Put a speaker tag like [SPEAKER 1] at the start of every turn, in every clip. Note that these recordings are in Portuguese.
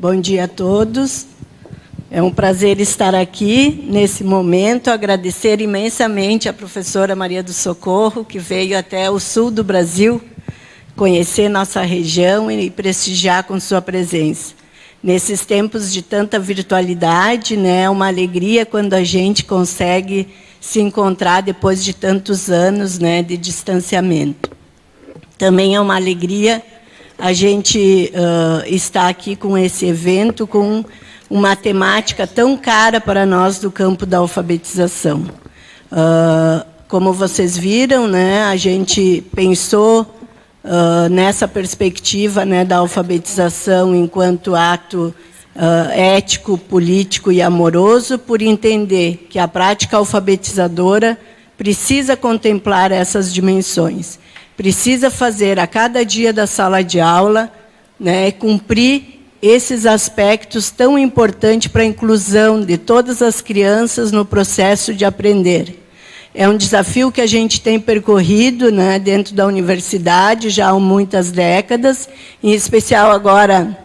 [SPEAKER 1] Bom dia a todos. É um prazer estar aqui nesse momento, agradecer imensamente à professora Maria do Socorro, que veio até o sul do Brasil conhecer nossa região e prestigiar com sua presença. Nesses tempos de tanta virtualidade, né, é uma alegria quando a gente consegue se encontrar depois de tantos anos, né, de distanciamento. Também é uma alegria a gente estar aqui com esse evento, com uma temática tão cara para nós do campo da alfabetização. Como vocês viram, né, a gente pensou nessa perspectiva, né, da alfabetização enquanto ato ético, político e amoroso, por entender que a prática alfabetizadora precisa contemplar essas dimensões. Precisa fazer a cada dia da sala de aula, né, cumprir esses aspectos tão importantes para a inclusão de todas as crianças no processo de aprender. É um desafio que a gente tem percorrido, né, dentro da universidade já há muitas décadas, em especial agora,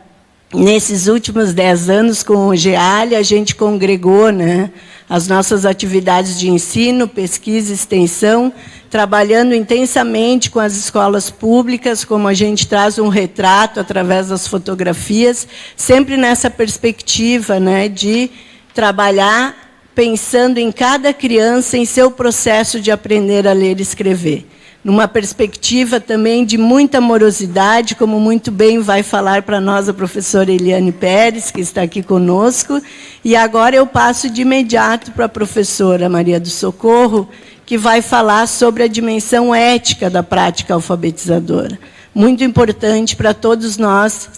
[SPEAKER 1] nesses últimos 10 anos, com o GEALI, a gente congregou, né, as nossas atividades de ensino, pesquisa e extensão, trabalhando intensamente com as escolas públicas, como a gente traz um retrato através das fotografias, sempre nessa perspectiva, né, de trabalhar pensando em cada criança, em seu processo de aprender a ler e escrever. Numa perspectiva também de muita amorosidade, como muito bem vai falar para nós a professora Eliane Pérez, que está aqui conosco. E agora eu passo de imediato para a professora Maria do Socorro, que vai falar sobre a dimensão ética da prática alfabetizadora. Muito importante para todos nós,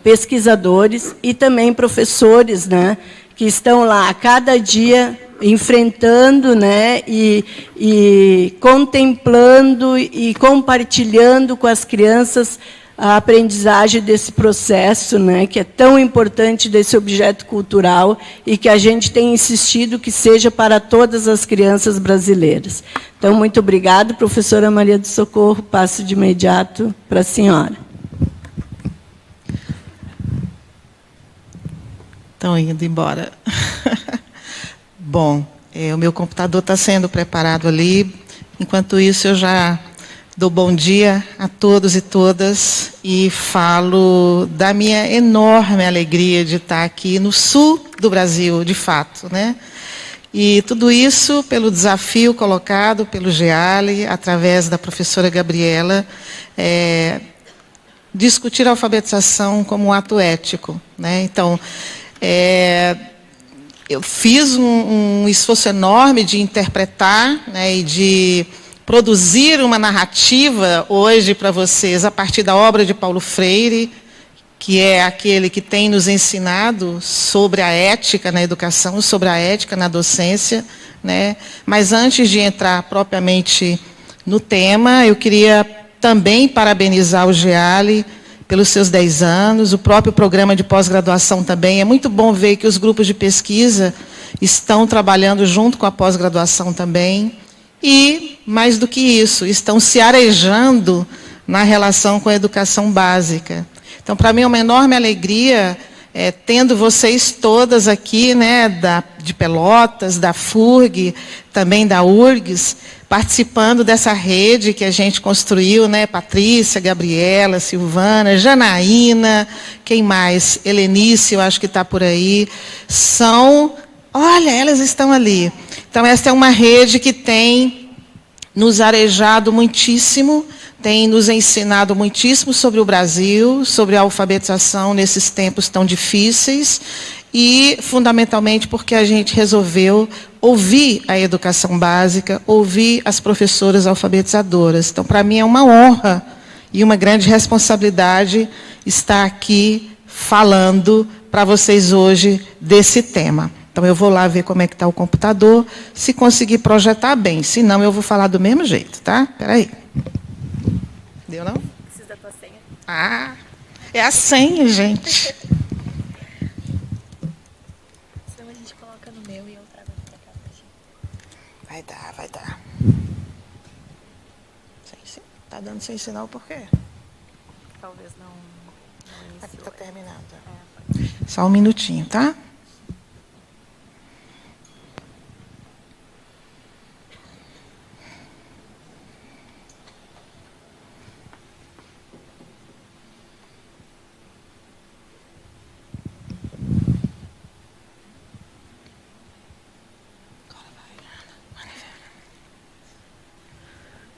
[SPEAKER 1] pesquisadores e também professores, né, que estão lá a cada dia enfrentando, né, e contemplando e compartilhando com as crianças a aprendizagem desse processo, né, que é tão importante, desse objeto cultural, e que a gente tem insistido que seja para todas as crianças brasileiras. Então, muito obrigada, professora Maria do Socorro. Passo de imediato para a senhora.
[SPEAKER 2] Estão indo embora. Bom, o meu computador está sendo preparado ali. Enquanto isso, eu já dou bom dia a todos e todas e falo da minha enorme alegria de estar aqui no sul do Brasil, de fato, né? E tudo isso pelo desafio colocado pelo GEALI, através da professora Gabriela, discutir a alfabetização como um ato ético, né? Então, eu fiz um esforço enorme de interpretar, né, e de produzir uma narrativa hoje para vocês a partir da obra de Paulo Freire, que é aquele que tem nos ensinado sobre a ética na educação, sobre a ética na docência, né? Mas antes de entrar propriamente no tema, eu queria também parabenizar o GEALI pelos seus 10 anos, o próprio programa de pós-graduação também. É muito bom ver que os grupos de pesquisa estão trabalhando junto com a pós-graduação também. E, mais do que isso, estão se arejando na relação com a educação básica. Então, para mim, é uma enorme alegria, tendo vocês todas aqui, né, de Pelotas, da FURG, também da URGS, participando dessa rede que a gente construiu, né? Patrícia, Gabriela, Silvana, Janaína, quem mais? Helenice, eu acho que está por aí. Olha, elas estão ali. Então, essa é uma rede que tem nos arejado muitíssimo, tem nos ensinado muitíssimo sobre o Brasil, sobre a alfabetização nesses tempos tão difíceis, e, fundamentalmente, porque a gente resolveu ouvir a educação básica, ouvir as professoras alfabetizadoras. Então, para mim, é uma honra e uma grande responsabilidade estar aqui falando para vocês hoje desse tema. Então, eu vou lá ver como é que está o computador, se conseguir projetar bem, senão eu vou falar do mesmo jeito, tá? Espera aí. Deu, não?
[SPEAKER 3] Preciso da tua senha.
[SPEAKER 2] Ah, é a senha, gente.
[SPEAKER 3] Senão a gente coloca no meu e eu trago aqui pra cá pra gente.
[SPEAKER 2] Vai dar, vai dar. Está dando sem sinal por quê?
[SPEAKER 3] Talvez não.
[SPEAKER 2] Aqui está terminado. Só um minutinho, tá?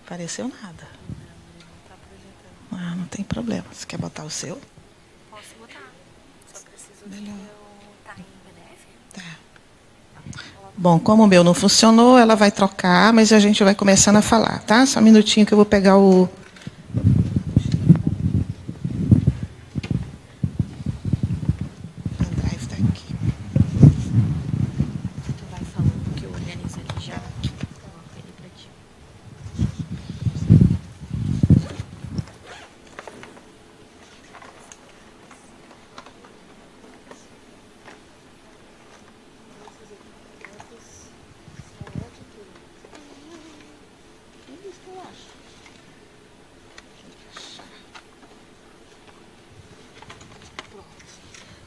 [SPEAKER 2] Apareceu nada. Ah, não tem problema. Você quer botar o seu?
[SPEAKER 3] Posso botar. Só preciso
[SPEAKER 2] Melhor.
[SPEAKER 3] que eu tá em PDF?
[SPEAKER 2] Tá. Bom, como o meu não funcionou, ela vai trocar, mas a gente vai começando a falar, tá? Só um minutinho que eu vou pegar o... Pendrive tá aqui.
[SPEAKER 3] Tu vai falando que eu organizo aqui já. Coloco ele pra ti.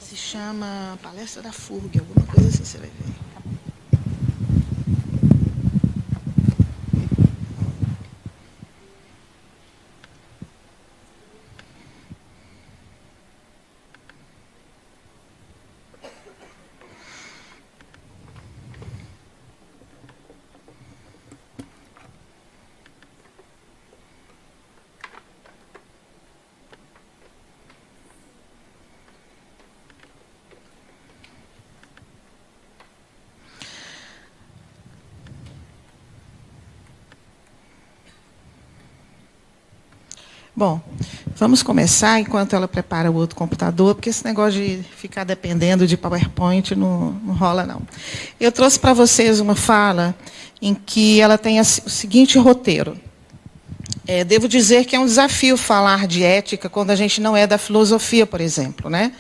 [SPEAKER 2] Se chama Palestra da FURG, alguma coisa assim, você vai ver. Bom, vamos começar enquanto ela prepara o outro computador, porque esse negócio de ficar dependendo de PowerPoint não rola, não. Eu trouxe para vocês uma fala em que ela tem o seguinte roteiro. Devo dizer que é um desafio falar de ética quando a gente não é da filosofia, por exemplo, né?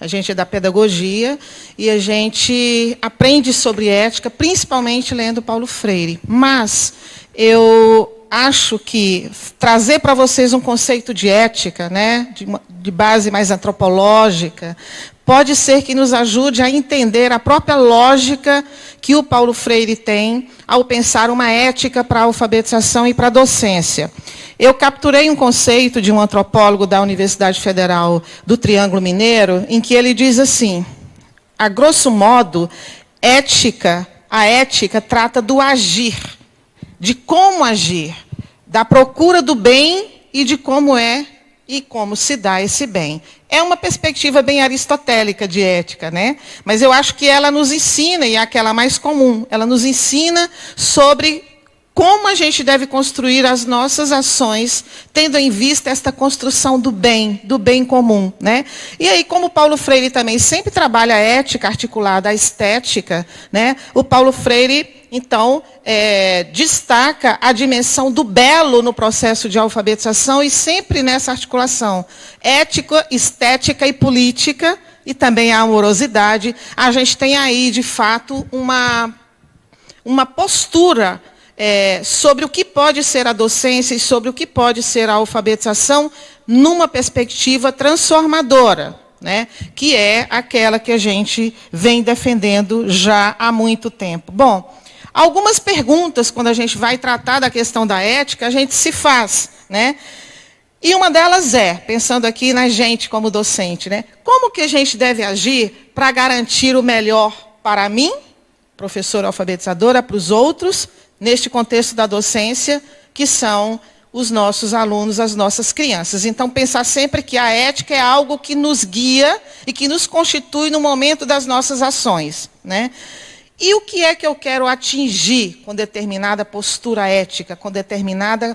[SPEAKER 2] A gente é da pedagogia e a gente aprende sobre ética, principalmente lendo Paulo Freire. Mas eu acho que trazer para vocês um conceito de ética, né, de base mais antropológica, pode ser que nos ajude a entender a própria lógica que o Paulo Freire tem ao pensar uma ética para a alfabetização e para a docência. Eu capturei um conceito de um antropólogo da Universidade Federal do Triângulo Mineiro, em que ele diz assim, a grosso modo, a ética trata do agir, de como agir, da procura do bem e de como é e como se dá esse bem. É uma perspectiva bem aristotélica de ética, né? Mas eu acho que ela nos ensina, e é aquela mais comum, ela nos ensina sobre como a gente deve construir as nossas ações, tendo em vista esta construção do bem comum, né? E aí, como Paulo Freire também sempre trabalha a ética articulada à estética, né? O Paulo Freire, então, destaca a dimensão do belo no processo de alfabetização e sempre nessa articulação ética, estética e política, e também a amorosidade. A gente tem aí, de fato, uma postura sobre o que pode ser a docência e sobre o que pode ser a alfabetização numa perspectiva transformadora, né? Que é aquela que a gente vem defendendo já há muito tempo. Bom, algumas perguntas, quando a gente vai tratar da questão da ética, a gente se faz, né? E uma delas pensando aqui na gente como docente, né? Como que a gente deve agir para garantir o melhor para mim, professora alfabetizadora, para os outros, neste contexto da docência, que são os nossos alunos, as nossas crianças. Então, pensar sempre que a ética é algo que nos guia e que nos constitui no momento das nossas ações, né? E o que é que eu quero atingir com determinada postura ética, com determinada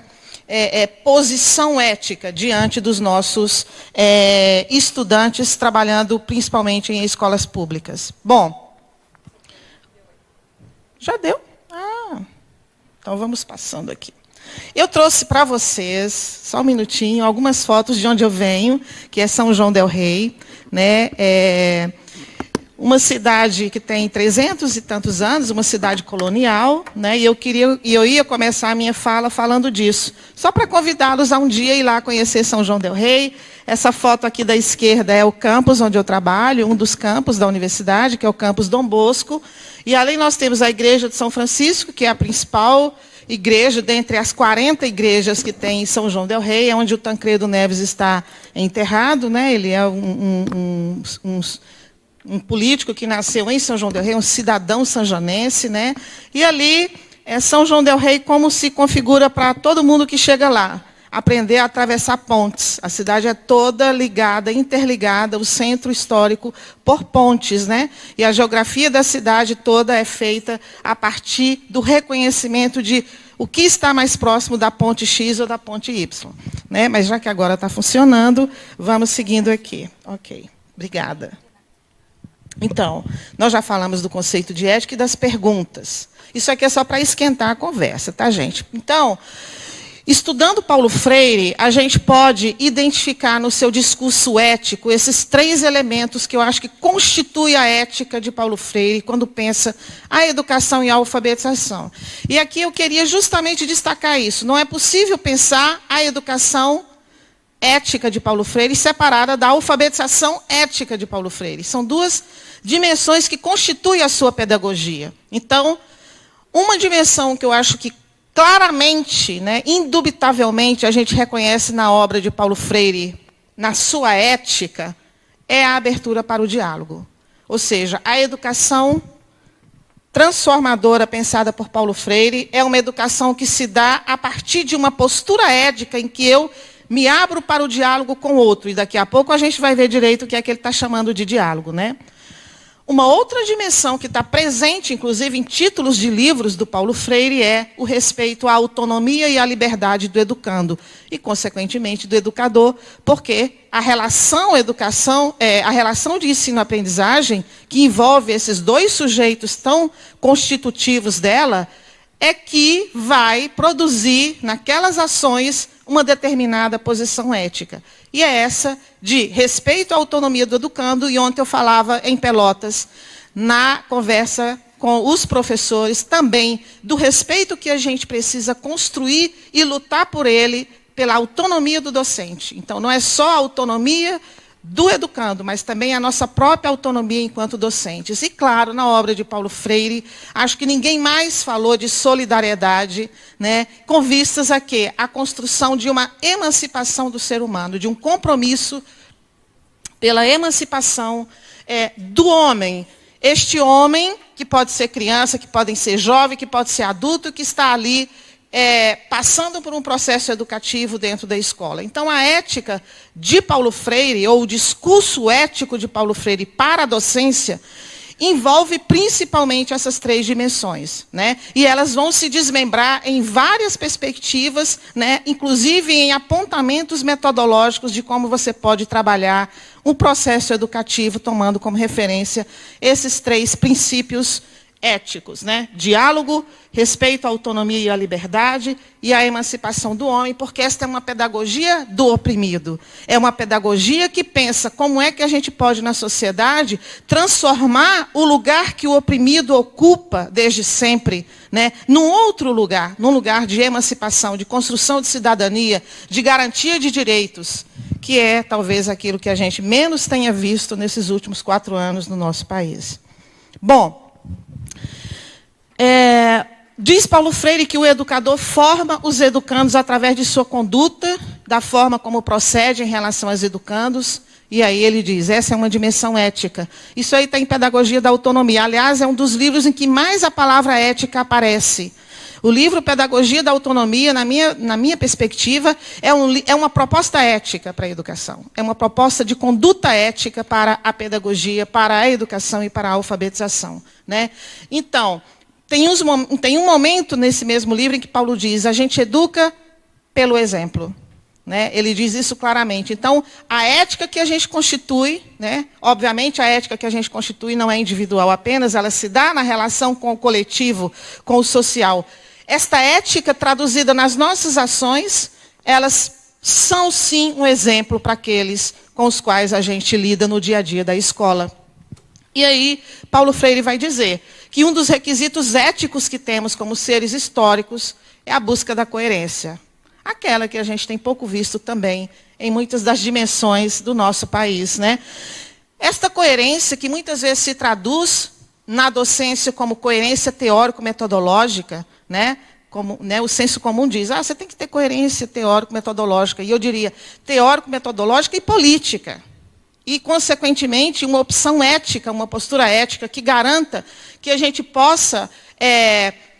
[SPEAKER 2] posição ética diante dos nossos estudantes trabalhando principalmente em escolas públicas? Bom, já deu? Então, vamos passando aqui. Eu trouxe para vocês, só um minutinho, algumas fotos de onde eu venho, que é São João del Rei, né? uma cidade que tem 300 e tantos anos, uma cidade colonial, né? E eu ia começar a minha fala falando disso, só para convidá-los a um dia ir lá conhecer São João del Rei. Essa foto aqui da esquerda é o campus onde eu trabalho, um dos campos da universidade, que é o campus Dom Bosco. E além nós temos a igreja de São Francisco, que é a principal igreja dentre as 40 igrejas que tem em São João del Rei, é onde o Tancredo Neves está enterrado, né? Ele é um político que nasceu em São João del Rei, um cidadão sanjonense, né? E ali, São João del Rei, como se configura para todo mundo que chega lá, aprender a atravessar pontes. A cidade é toda ligada, interligada, o centro histórico, por pontes, né? E a geografia da cidade toda é feita a partir do reconhecimento de o que está mais próximo da ponte X ou da ponte Y, né? Mas já que agora está funcionando, vamos seguindo aqui. Ok, obrigada. Então, nós já falamos do conceito de ética e das perguntas. Isso aqui é só para esquentar a conversa, tá, gente? Então, estudando Paulo Freire, a gente pode identificar no seu discurso ético esses 3 elementos que eu acho que constituem a ética de Paulo Freire quando pensa a educação e a alfabetização. E aqui eu queria justamente destacar isso. Não é possível pensar a educação ética de Paulo Freire separada da alfabetização ética de Paulo Freire. São 2 dimensões que constituem a sua pedagogia. Então, uma dimensão que eu acho que claramente, né, indubitavelmente, a gente reconhece na obra de Paulo Freire, na sua ética, é a abertura para o diálogo. Ou seja, a educação transformadora pensada por Paulo Freire é uma educação que se dá a partir de uma postura ética em que eu me abro para o diálogo com o outro. E daqui a pouco a gente vai ver direito o que é que ele está chamando de diálogo, né? Uma outra dimensão que está presente, inclusive, em títulos de livros do Paulo Freire é o respeito à autonomia e à liberdade do educando e, consequentemente, do educador, porque a relação educação, a relação de ensino-aprendizagem, que envolve esses 2 sujeitos tão constitutivos dela, é que vai produzir, naquelas ações, uma determinada posição ética. E é essa de respeito à autonomia do educando, e ontem eu falava em Pelotas, na conversa com os professores, também do respeito que a gente precisa construir e lutar por ele, pela autonomia do docente. Então, não é só a autonomia do educando, mas também a nossa própria autonomia enquanto docentes. E, claro, na obra de Paulo Freire, acho que ninguém mais falou de solidariedade, né, com vistas a quê? A construção de uma emancipação do ser humano, de um compromisso pela emancipação do homem. Este homem, que pode ser criança, que pode ser jovem, que pode ser adulto, que está ali passando por um processo educativo dentro da escola. Então, a ética de Paulo Freire, ou o discurso ético de Paulo Freire para a docência, envolve principalmente essas 3 dimensões, né? E elas vão se desmembrar em várias perspectivas, né? Inclusive em apontamentos metodológicos de como você pode trabalhar um processo educativo, tomando como referência esses 3 princípios éticos, né? Diálogo, respeito à autonomia e à liberdade e à emancipação do homem, porque esta é uma pedagogia do oprimido. É uma pedagogia que pensa como é que a gente pode, na sociedade, transformar o lugar que o oprimido ocupa desde sempre, né, num outro lugar, num lugar de emancipação, de construção de cidadania, de garantia de direitos, que é talvez aquilo que a gente menos tenha visto nesses últimos 4 anos no nosso país. Bom, diz Paulo Freire que o educador forma os educandos através de sua conduta, da forma como procede em relação aos educandos. E aí ele diz, essa é uma dimensão ética. Isso aí está em Pedagogia da Autonomia. Aliás, é um dos livros em que mais a palavra ética aparece. O livro Pedagogia da Autonomia, na minha perspectiva, é uma proposta ética para a educação. É uma proposta de conduta ética para a pedagogia, para a educação e para a alfabetização, né? Então, tem um momento nesse mesmo livro em que Paulo diz, a gente educa pelo exemplo, né? Ele diz isso claramente. Então, a ética que a gente constitui, né? Obviamente a ética que a gente constitui não é individual apenas, ela se dá na relação com o coletivo, com o social. Esta ética traduzida nas nossas ações, elas são sim um exemplo para aqueles com os quais a gente lida no dia a dia da escola. E aí, Paulo Freire vai dizer que um dos requisitos éticos que temos como seres históricos é a busca da coerência. Aquela que a gente tem pouco visto também em muitas das dimensões do nosso país, né? Esta coerência que muitas vezes se traduz na docência como coerência teórico-metodológica, né? Como, né, o senso comum diz, você tem que ter coerência teórico-metodológica. E eu diria, teórico-metodológica e política. E, consequentemente, uma opção ética, uma postura ética que garanta que a gente possa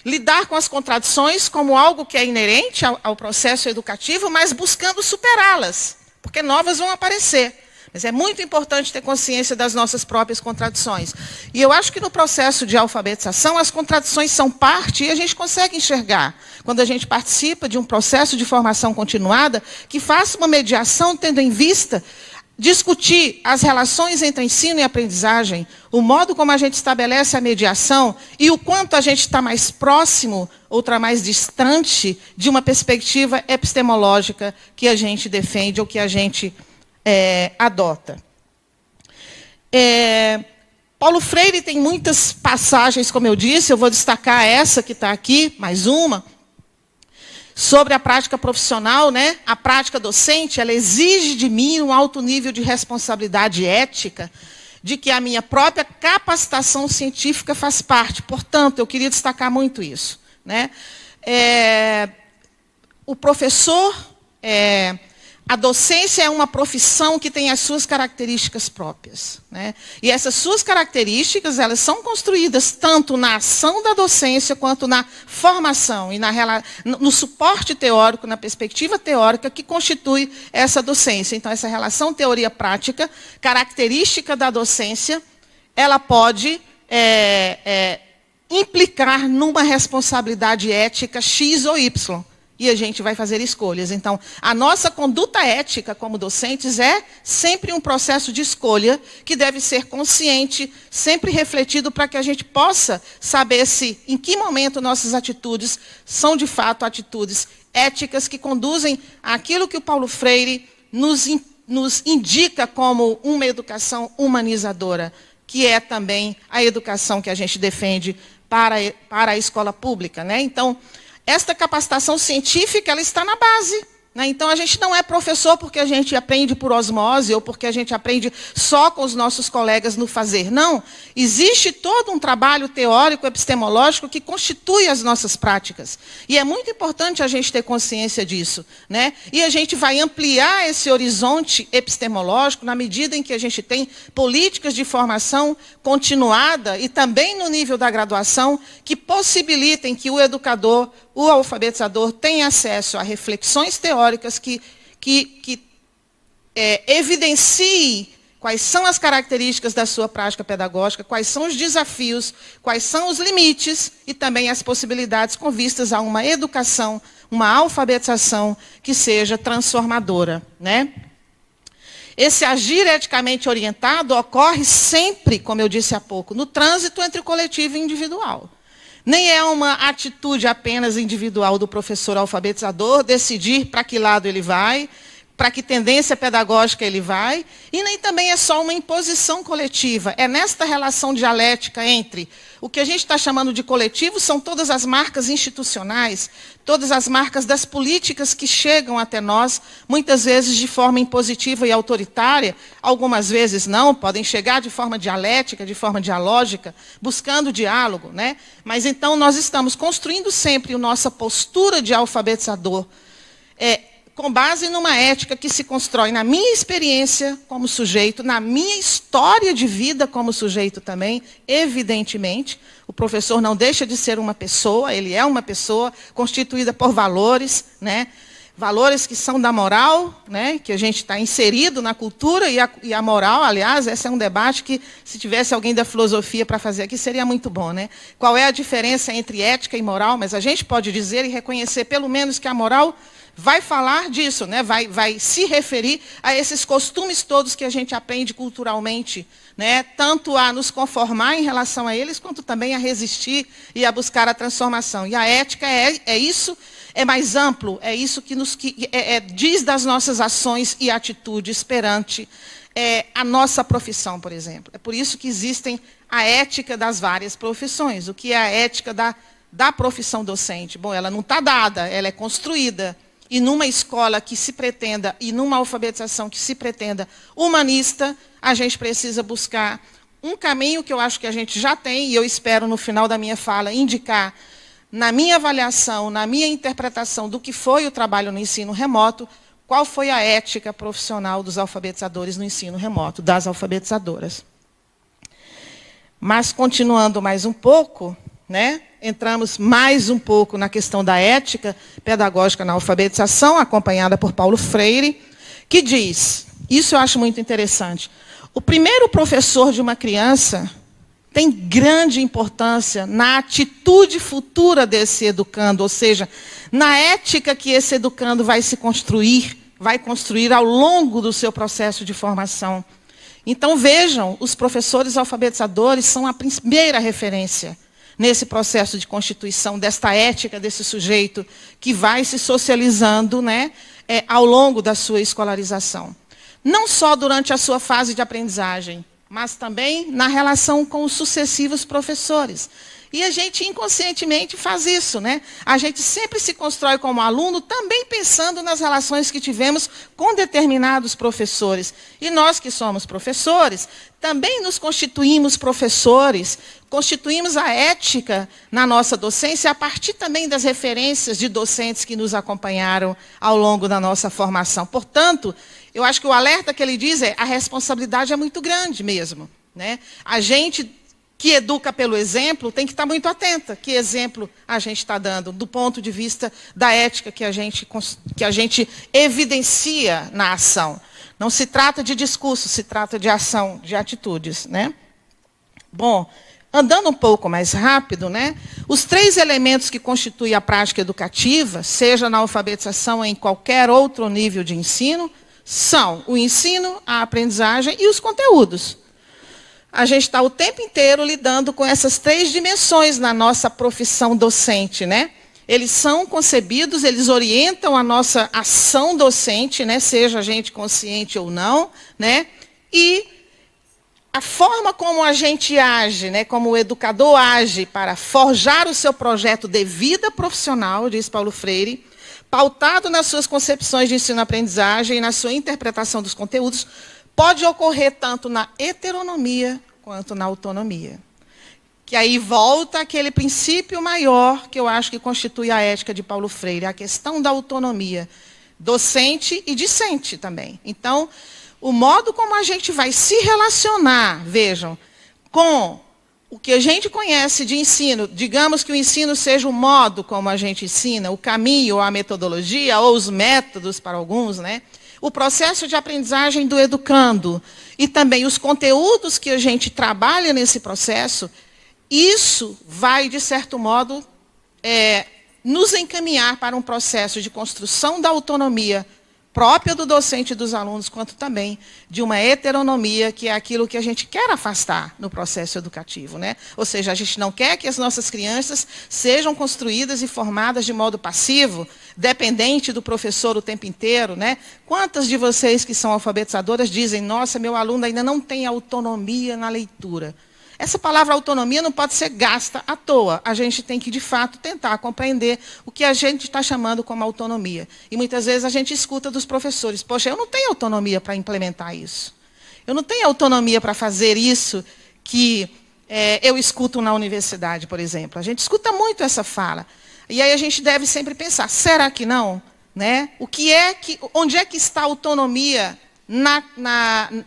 [SPEAKER 2] lidar com as contradições como algo que é inerente ao processo educativo, mas buscando superá-las, porque novas vão aparecer. Mas é muito importante ter consciência das nossas próprias contradições. E eu acho que no processo de alfabetização, as contradições são parte e a gente consegue enxergar. Quando a gente participa de um processo de formação continuada, que faça uma mediação tendo em vista discutir as relações entre ensino e aprendizagem, o modo como a gente estabelece a mediação e o quanto a gente está mais próximo ou está mais distante de uma perspectiva epistemológica que a gente defende ou que a gente adota. Paulo Freire tem muitas passagens, como eu disse, eu vou destacar essa que está aqui, mais uma, sobre a prática profissional, né? A prática docente, ela exige de mim um alto nível de responsabilidade ética, de que a minha própria capacitação científica faz parte. Portanto, eu queria destacar muito isso, né? O professor, a docência é uma profissão que tem as suas características próprias, né? E essas suas características, elas são construídas tanto na ação da docência, quanto na formação e no suporte teórico, na perspectiva teórica que constitui essa docência. Então, essa relação teoria-prática, característica da docência, ela pode implicar numa responsabilidade ética X ou Y. E a gente vai fazer escolhas. Então, a nossa conduta ética como docentes é sempre um processo de escolha que deve ser consciente, sempre refletido para que a gente possa saber em que momento nossas atitudes são, de fato, atitudes éticas que conduzem àquilo que o Paulo Freire nos indica como uma educação humanizadora, que é também a educação que a gente defende para a escola pública, né? Então, esta capacitação científica, ela está na base, né? Então, a gente não é professor porque a gente aprende por osmose ou porque a gente aprende só com os nossos colegas no fazer. Não. Existe todo um trabalho teórico, epistemológico, que constitui as nossas práticas. E é muito importante a gente ter consciência disso, né? E a gente vai ampliar esse horizonte epistemológico na medida em que a gente tem políticas de formação continuada e também no nível da graduação que possibilitem que o educador, o alfabetizador, tenha acesso a reflexões teóricas que evidenciem quais são as características da sua prática pedagógica, quais são os desafios, quais são os limites e também as possibilidades com vistas a uma educação, uma alfabetização que seja transformadora, né? Esse agir eticamente orientado ocorre sempre, como eu disse há pouco, no trânsito entre o coletivo e o individual. Nem é uma atitude apenas individual do professor alfabetizador decidir para que lado ele vai, para que tendência pedagógica ele vai, e nem também é só uma imposição coletiva. É nesta relação dialética entre o que a gente está chamando de coletivo, são todas as marcas institucionais, todas as marcas das políticas que chegam até nós, muitas vezes de forma impositiva e autoritária, algumas vezes não, podem chegar de forma dialética, de forma dialógica, buscando diálogo, né? Mas então nós estamos construindo sempre a nossa postura de alfabetizador, com base numa ética que se constrói na minha experiência como sujeito, na minha história de vida como sujeito também, evidentemente. O professor não deixa de ser uma pessoa, ele é uma pessoa constituída por valores, né? Valores que são da moral, né? Que a gente está inserido na cultura e a moral, aliás, esse é um debate que, se tivesse alguém da filosofia para fazer aqui, seria muito bom, né? Qual é a diferença entre ética e moral? Mas a gente pode dizer e reconhecer, pelo menos, que a moral vai falar disso, né? Vai se referir a esses costumes todos que a gente aprende culturalmente, né? Tanto a nos conformar em relação a eles, quanto também a resistir e a buscar a transformação. E a ética é isso, é mais amplo, é isso que diz das nossas ações e atitudes perante a nossa profissão, por exemplo. É por isso que existem a ética das várias profissões. O que é a ética da profissão docente? Bom, ela não está dada, ela é construída. E numa escola que se pretenda, e numa alfabetização que se pretenda humanista, a gente precisa buscar um caminho que eu acho que a gente já tem, e eu espero, no final da minha fala, indicar, na minha avaliação, na minha interpretação do que foi o trabalho no ensino remoto, qual foi a ética profissional dos alfabetizadores no ensino remoto, das alfabetizadoras. Mas, continuando mais um pouco, né, entramos mais um pouco na questão da ética pedagógica na alfabetização, acompanhada por Paulo Freire, que diz, isso eu acho muito interessante, o primeiro professor de uma criança tem grande importância na atitude futura desse educando, ou seja, na ética que esse educando vai construir ao longo do seu processo de formação. Então, vejam, os professores alfabetizadores são a primeira referência nesse processo de constituição desta ética desse sujeito que vai se socializando, né, ao longo da sua escolarização. Não só durante a sua fase de aprendizagem, mas também na relação com os sucessivos professores. E a gente inconscientemente faz isso, né? A gente sempre se constrói como aluno também pensando nas relações que tivemos com determinados professores. E nós que somos professores, também nos constituímos professores, constituímos a ética na nossa docência a partir também das referências de docentes que nos acompanharam ao longo da nossa formação. Portanto, eu acho que o alerta que ele diz é a responsabilidade é muito grande mesmo, né? A gente que educa pelo exemplo, tem que estar muito atenta. Que exemplo a gente está dando, do ponto de vista da ética que a gente evidencia na ação. Não se trata de discurso, se trata de ação, de atitudes, né? Bom, andando um pouco mais rápido, né? Os 3 elementos que constituem a prática educativa, seja na alfabetização ou em qualquer outro nível de ensino, são o ensino, a aprendizagem e os conteúdos. A gente está o tempo inteiro lidando com essas 3 dimensões na nossa profissão docente, né? Eles são concebidos, eles orientam a nossa ação docente, né? Seja a gente consciente ou não, né? E a forma como a gente age, né? Como o educador age para forjar o seu projeto de vida profissional, diz Paulo Freire, pautado nas suas concepções de ensino-aprendizagem e na sua interpretação dos conteúdos, pode ocorrer tanto na heteronomia quanto na autonomia. Que aí volta aquele princípio maior que eu acho que constitui a ética de Paulo Freire, a questão da autonomia docente e discente também. Então, o modo como a gente vai se relacionar, vejam, com o que a gente conhece de ensino, digamos que o ensino seja o modo como a gente ensina, o caminho, ou a metodologia, ou os métodos para alguns, né? O processo de aprendizagem do educando e também os conteúdos que a gente trabalha nesse processo, isso vai, de certo modo, nos encaminhar para um processo de construção da autonomia própria do docente e dos alunos, quanto também de uma heteronomia, que é aquilo que a gente quer afastar no processo educativo, né? Ou seja, a gente não quer que as nossas crianças sejam construídas e formadas de modo passivo, dependente do professor o tempo inteiro, né? Quantas de vocês que são alfabetizadoras dizem, nossa, meu aluno ainda não tem autonomia na leitura? Essa palavra autonomia não pode ser gasta à toa. A gente tem que, de fato, tentar compreender o que a gente está chamando como autonomia. E muitas vezes a gente escuta dos professores, poxa, eu não tenho autonomia para implementar isso. Eu não tenho autonomia para fazer isso que eu escuto na universidade, por exemplo. A gente escuta muito essa fala. E aí a gente deve sempre pensar, será que não? Né? Onde é que está a autonomia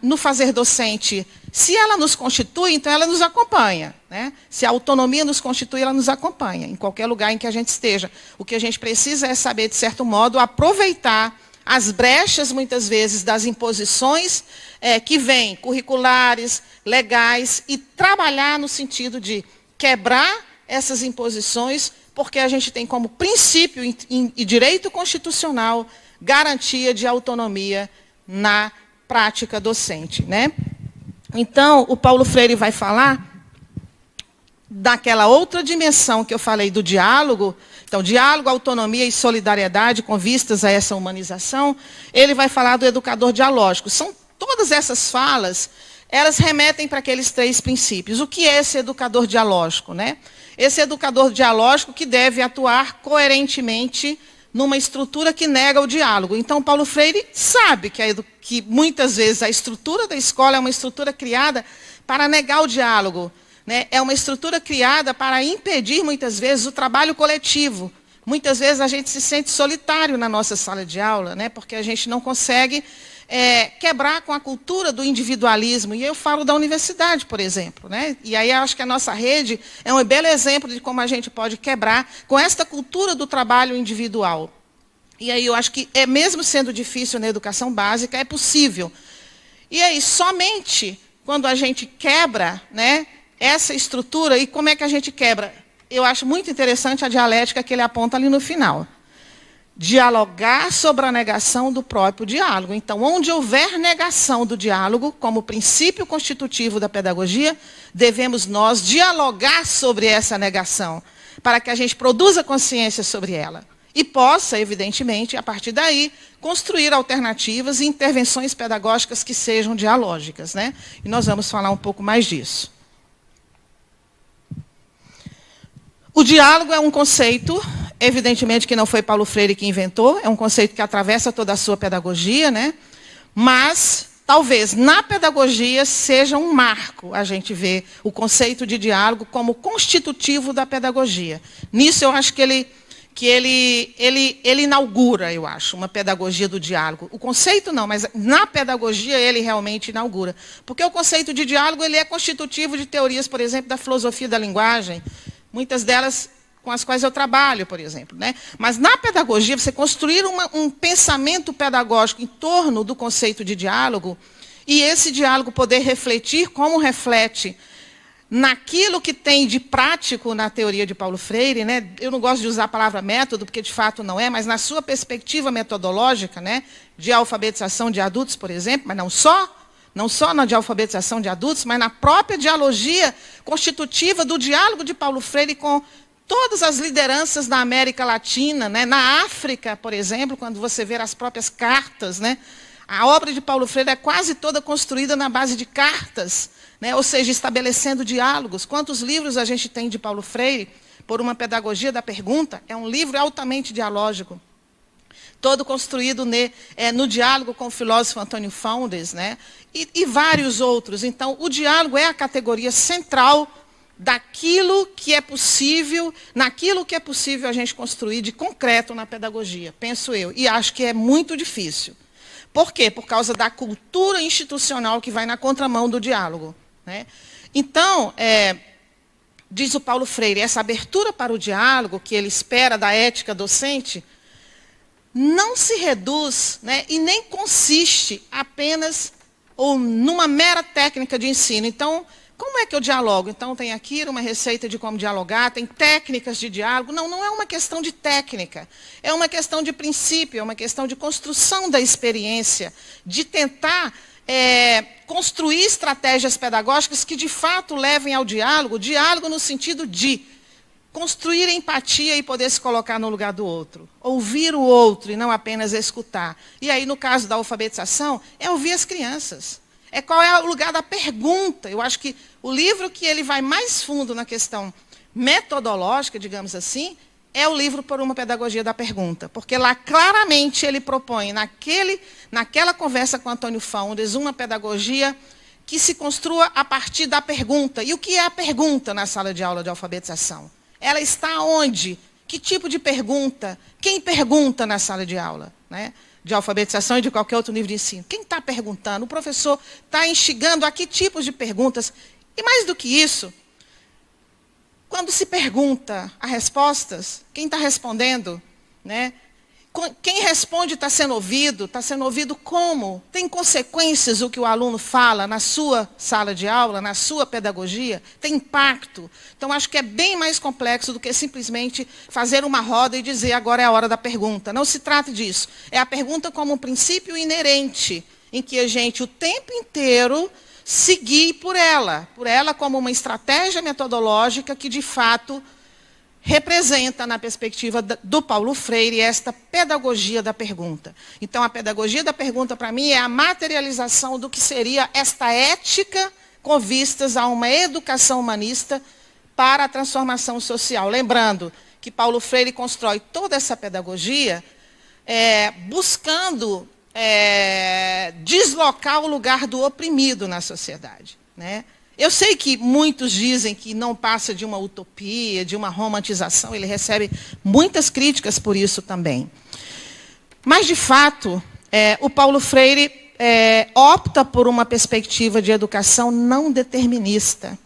[SPEAKER 2] no fazer docente? Se ela nos constitui, então ela nos acompanha, né? Se a autonomia nos constitui, ela nos acompanha, em qualquer lugar em que a gente esteja. O que a gente precisa é saber, de certo modo, aproveitar as brechas, muitas vezes, das imposições que vêm, curriculares, legais, e trabalhar no sentido de quebrar essas imposições, porque a gente tem como princípio e direito constitucional garantia de autonomia na prática docente, né? Então, o Paulo Freire vai falar daquela outra dimensão que eu falei do diálogo. Então, diálogo, autonomia e solidariedade com vistas a essa humanização. Ele vai falar do educador dialógico. São todas essas falas, elas remetem para aqueles 3 princípios. O que é esse educador dialógico, né? Esse educador dialógico que deve atuar coerentemente numa estrutura que nega o diálogo. Então, Paulo Freire sabe que muitas vezes a estrutura da escola é uma estrutura criada para negar o diálogo, né? É uma estrutura criada para impedir, muitas vezes, o trabalho coletivo. Muitas vezes a gente se sente solitário na nossa sala de aula, né? Porque a gente não consegue quebrar com a cultura do individualismo. E eu falo da universidade, por exemplo, né? E aí eu acho que a nossa rede é um belo exemplo de como a gente pode quebrar com esta cultura do trabalho individual. E aí eu acho que, mesmo sendo difícil na educação básica, é possível. E aí, somente quando a gente quebra, né, essa estrutura, e como é que a gente quebra? Eu acho muito interessante a dialética que ele aponta ali no final. Dialogar sobre a negação do próprio diálogo. Então, onde houver negação do diálogo, como princípio constitutivo da pedagogia, devemos nós dialogar sobre essa negação, para que a gente produza consciência sobre ela. E possa, evidentemente, a partir daí, construir alternativas e intervenções pedagógicas que sejam dialógicas, né? E nós vamos falar um pouco mais disso. O diálogo é um conceito, evidentemente que não foi Paulo Freire que inventou, é um conceito que atravessa toda a sua pedagogia, né? Mas, talvez, na pedagogia seja um marco a gente ver o conceito de diálogo como constitutivo da pedagogia. Nisso eu acho que ele inaugura, eu acho, uma pedagogia do diálogo. O conceito não, mas na pedagogia ele realmente inaugura. Porque o conceito de diálogo ele é constitutivo de teorias, por exemplo, da filosofia da linguagem, muitas delas com as quais eu trabalho, por exemplo, né? Mas na pedagogia, você construir um pensamento pedagógico em torno do conceito de diálogo, e esse diálogo poder refletir como reflete naquilo que tem de prático na teoria de Paulo Freire, né? Eu não gosto de usar a palavra método, porque de fato não é, mas na sua perspectiva metodológica, né, de alfabetização de adultos, por exemplo, mas não só na de alfabetização de adultos, mas na própria dialogia constitutiva do diálogo de Paulo Freire com todas as lideranças da América Latina, né? Na África, por exemplo, quando você vê as próprias cartas, né? A obra de Paulo Freire é quase toda construída na base de cartas, né? Ou seja, estabelecendo diálogos. Quantos livros a gente tem de Paulo Freire, por uma pedagogia da pergunta? É um livro altamente dialógico, todo construído no diálogo com o filósofo Antônio Faundes, né? E vários outros. Então, o diálogo é a categoria central daquilo que é possível, naquilo que é possível a gente construir de concreto na pedagogia, penso eu. E acho que é muito difícil. Por quê? Por causa da cultura institucional que vai na contramão do diálogo, né? Então, diz o Paulo Freire, essa abertura para o diálogo que ele espera da ética docente não se reduz, né, e nem consiste apenas ou numa mera técnica de ensino. Então, como é que eu dialogo? Então, tem aqui uma receita de como dialogar, tem técnicas de diálogo. Não, não é uma questão de técnica, é uma questão de princípio, é uma questão de construção da experiência, de tentar construir estratégias pedagógicas que, de fato, levem ao diálogo no sentido de construir empatia e poder se colocar no lugar do outro. Ouvir o outro e não apenas escutar. E aí, no caso da alfabetização, é ouvir as crianças. Qual é o lugar da pergunta. Eu acho que o livro que ele vai mais fundo na questão metodológica, digamos assim, é o livro Por uma Pedagogia da Pergunta. Porque lá, claramente, ele propõe, naquela conversa com Antônio Faundes, uma pedagogia que se construa a partir da pergunta. E o que é a pergunta na sala de aula de alfabetização? Ela está onde? Que tipo de pergunta? Quem pergunta na sala de aula, né? De alfabetização e de qualquer outro nível de ensino? Quem está perguntando? O professor está instigando a que tipos de perguntas? E mais do que isso, quando se pergunta as respostas, quem está respondendo, né? Quem responde está sendo ouvido como? Tem consequências o que o aluno fala na sua sala de aula, na sua pedagogia? Tem impacto? Então, acho que é bem mais complexo do que simplesmente fazer uma roda e dizer agora é a hora da pergunta. Não se trata disso. É a pergunta como um princípio inerente, em que a gente o tempo inteiro seguir por ela como uma estratégia metodológica que, de fato, representa, na perspectiva do Paulo Freire, esta pedagogia da pergunta. Então, a pedagogia da pergunta, para mim, é a materialização do que seria esta ética com vistas a uma educação humanista para a transformação social. Lembrando que Paulo Freire constrói toda essa pedagogia buscando deslocar o lugar do oprimido na sociedade, né? Eu sei que muitos dizem que não passa de uma utopia, de uma romantização, ele recebe muitas críticas por isso também. Mas, de fato, o Paulo Freire opta por uma perspectiva de educação não determinista.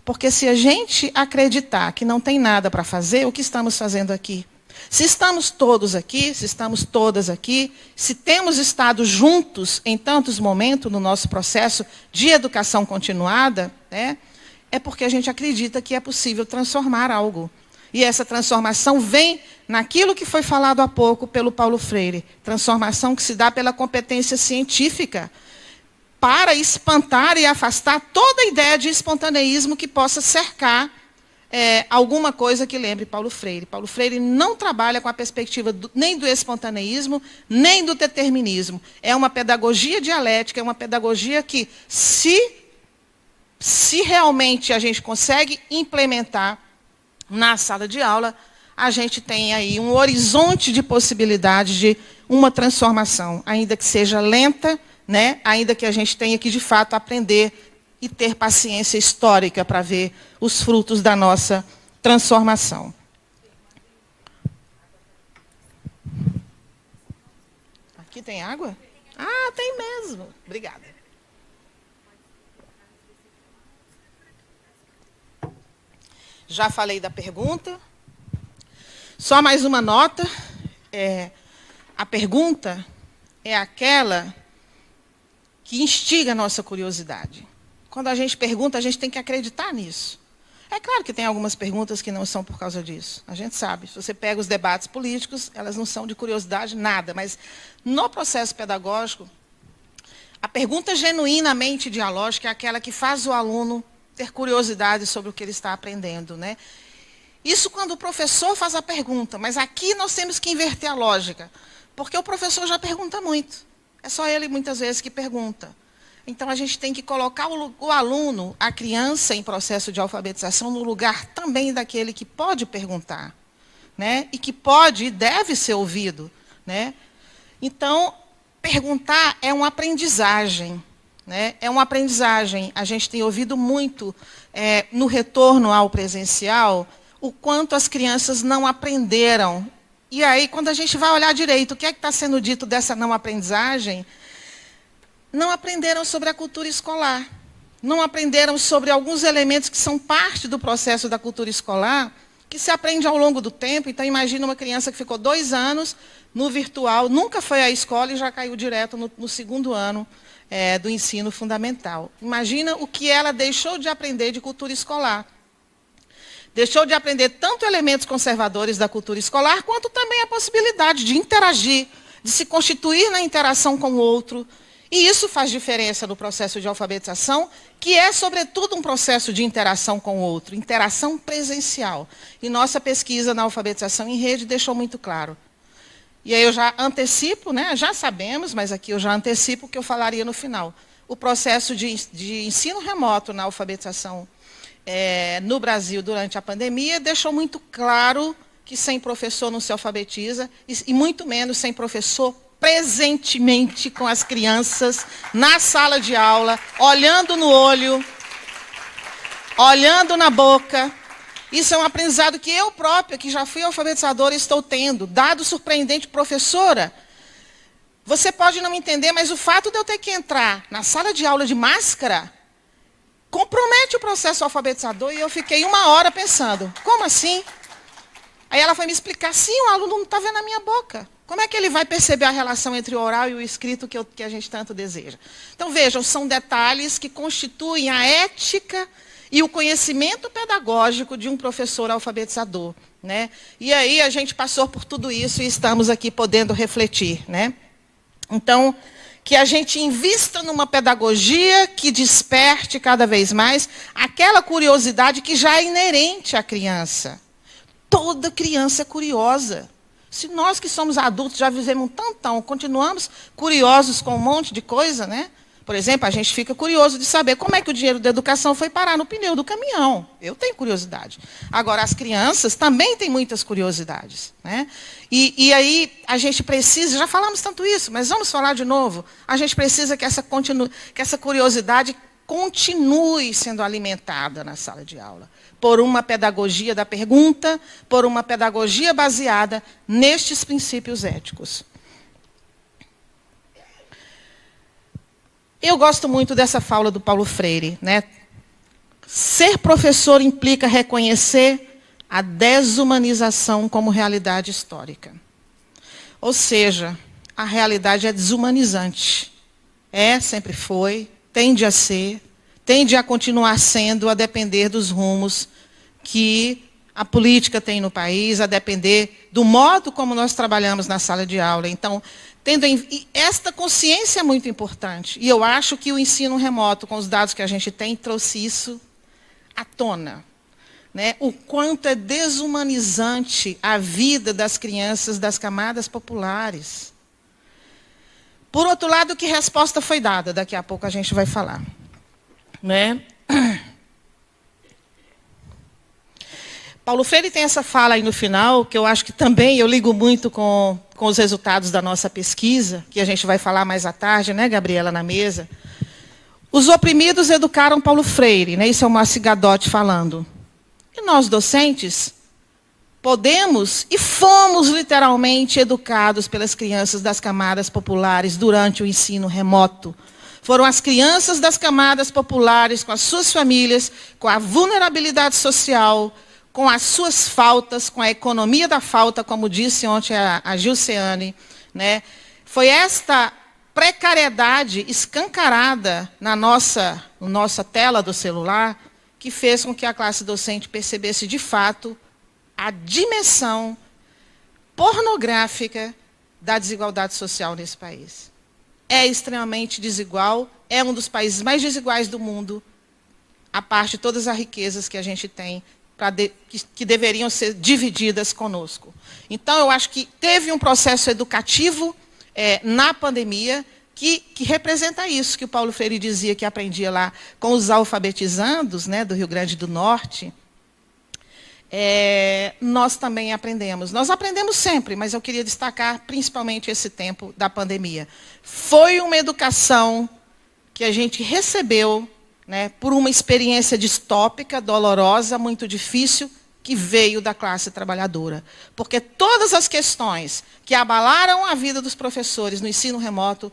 [SPEAKER 2] Porque se a gente acreditar que não tem nada para fazer, o que estamos fazendo aqui? Se estamos todos aqui, se estamos todas aqui, se temos estado juntos em tantos momentos no nosso processo de educação continuada, né, é porque a gente acredita que é possível transformar algo. E essa transformação vem naquilo que foi falado há pouco pelo Paulo Freire, transformação que se dá pela competência científica, para espantar e afastar toda a ideia de espontaneísmo que possa cercar alguma coisa que lembre Paulo Freire. Paulo Freire não trabalha com a perspectiva nem do espontaneísmo, nem do determinismo. É uma pedagogia dialética, é uma pedagogia que, se realmente a gente consegue implementar na sala de aula, a gente tem aí um horizonte de possibilidade de uma transformação, ainda que seja lenta, né? Ainda que a gente tenha que, de fato, aprender e ter paciência histórica para ver os frutos da nossa transformação. Aqui tem água? Ah, tem mesmo. Obrigada. Já falei da pergunta. Só mais uma nota. A pergunta é aquela que instiga a nossa curiosidade. Quando a gente pergunta, a gente tem que acreditar nisso. É claro que tem algumas perguntas que não são por causa disso. A gente sabe. Se você pega os debates políticos, elas não são de curiosidade, nada. Mas, no processo pedagógico, a pergunta genuinamente dialógica é aquela que faz o aluno ter curiosidade sobre o que ele está aprendendo, né? Isso quando o professor faz a pergunta. Mas aqui nós temos que inverter a lógica. Porque o professor já pergunta muito. É só ele, muitas vezes, que pergunta. Então, a gente tem que colocar o aluno, a criança em processo de alfabetização, no lugar também daquele que pode perguntar, né? E que pode e deve ser ouvido, né? Então, perguntar é uma aprendizagem, né? É uma aprendizagem. A gente tem ouvido muito, no retorno ao presencial, o quanto as crianças não aprenderam. E aí, quando a gente vai olhar direito, o que é que está sendo dito dessa não aprendizagem? Não aprenderam sobre a cultura escolar. Não aprenderam sobre alguns elementos que são parte do processo da cultura escolar, que se aprende ao longo do tempo. Então, imagina uma criança que ficou 2 anos no virtual, nunca foi à escola e já caiu direto no segundo ano do ensino fundamental. Imagina o que ela deixou de aprender de cultura escolar. Deixou de aprender tanto elementos conservadores da cultura escolar, quanto também a possibilidade de interagir, de se constituir na interação com o outro. E isso faz diferença no processo de alfabetização, que é, sobretudo, um processo de interação com o outro, interação presencial. E nossa pesquisa na alfabetização em rede deixou muito claro. E aí eu já antecipo, né, já sabemos, mas aqui eu já antecipo o que eu falaria no final. O processo de ensino remoto na alfabetização no Brasil durante a pandemia deixou muito claro que sem professor não se alfabetiza, e muito menos sem professor presentemente com as crianças, na sala de aula, olhando no olho, olhando na boca. Isso é um aprendizado que eu própria, que já fui alfabetizadora, estou tendo. Dado surpreendente, professora, você pode não me entender, mas o fato de eu ter que entrar na sala de aula de máscara compromete o processo alfabetizador, e eu fiquei 1 hora pensando, como assim? Aí ela foi me explicar, sim, o aluno não está vendo a minha boca. Como é que ele vai perceber a relação entre o oral e o escrito que a gente tanto deseja? Então, vejam, são detalhes que constituem a ética e o conhecimento pedagógico de um professor alfabetizador, né? E aí a gente passou por tudo isso e estamos aqui podendo refletir, né? Então, que a gente invista numa pedagogia que desperte cada vez mais aquela curiosidade que já é inerente à criança. Toda criança é curiosa. Se nós que somos adultos já vivemos um tantão, continuamos curiosos com um monte de coisa, né? Por exemplo, a gente fica curioso de saber como é que o dinheiro da educação foi parar no pneu do caminhão. Eu tenho curiosidade. Agora, as crianças também têm muitas curiosidades, né? E aí a gente precisa, já falamos tanto isso, mas vamos falar de novo. A gente precisa que essa curiosidade continue sendo alimentada na sala de aula, por uma pedagogia da pergunta, por uma pedagogia baseada nestes princípios éticos. Eu gosto muito dessa fala do Paulo Freire, né? Ser professor implica reconhecer a desumanização como realidade histórica. Ou seja, a realidade é desumanizante. Sempre foi, tende a ser, tende a continuar sendo, a depender dos rumos que a política tem no país, a depender do modo como nós trabalhamos na sala de aula. Então, esta consciência é muito importante. E eu acho que o ensino remoto, com os dados que a gente tem, trouxe isso à tona. Né? O quanto é desumanizante a vida das crianças das camadas populares. Por outro lado, que resposta foi dada? Daqui a pouco a gente vai falar. Né? Paulo Freire tem essa fala aí no final, que eu acho que também eu ligo muito com os resultados da nossa pesquisa, que a gente vai falar mais à tarde, né, Gabriela, na mesa. Os oprimidos educaram Paulo Freire, né? Isso é o Márcio Gadotti falando. E nós, docentes, podemos e fomos literalmente educados pelas crianças das camadas populares durante o ensino remoto. Foram as crianças das camadas populares, com as suas famílias, com a vulnerabilidade social, com as suas faltas, com a economia da falta, como disse ontem a Gilceane, né? Foi esta precariedade escancarada na nossa tela do celular que fez com que a classe docente percebesse, de fato, a dimensão pornográfica da desigualdade social nesse país. É extremamente desigual, é um dos países mais desiguais do mundo, a parte de todas as riquezas que a gente tem, que deveriam ser divididas conosco. Então, eu acho que teve um processo educativo na pandemia que representa isso que o Paulo Freire dizia que aprendia lá com os alfabetizandos, né, do Rio Grande do Norte. Nós também aprendemos. Nós aprendemos sempre, mas eu queria destacar principalmente esse tempo da pandemia. Foi uma educação que a gente recebeu, né, por uma experiência distópica, dolorosa, muito difícil, que veio da classe trabalhadora. Porque todas as questões que abalaram a vida dos professores no ensino remoto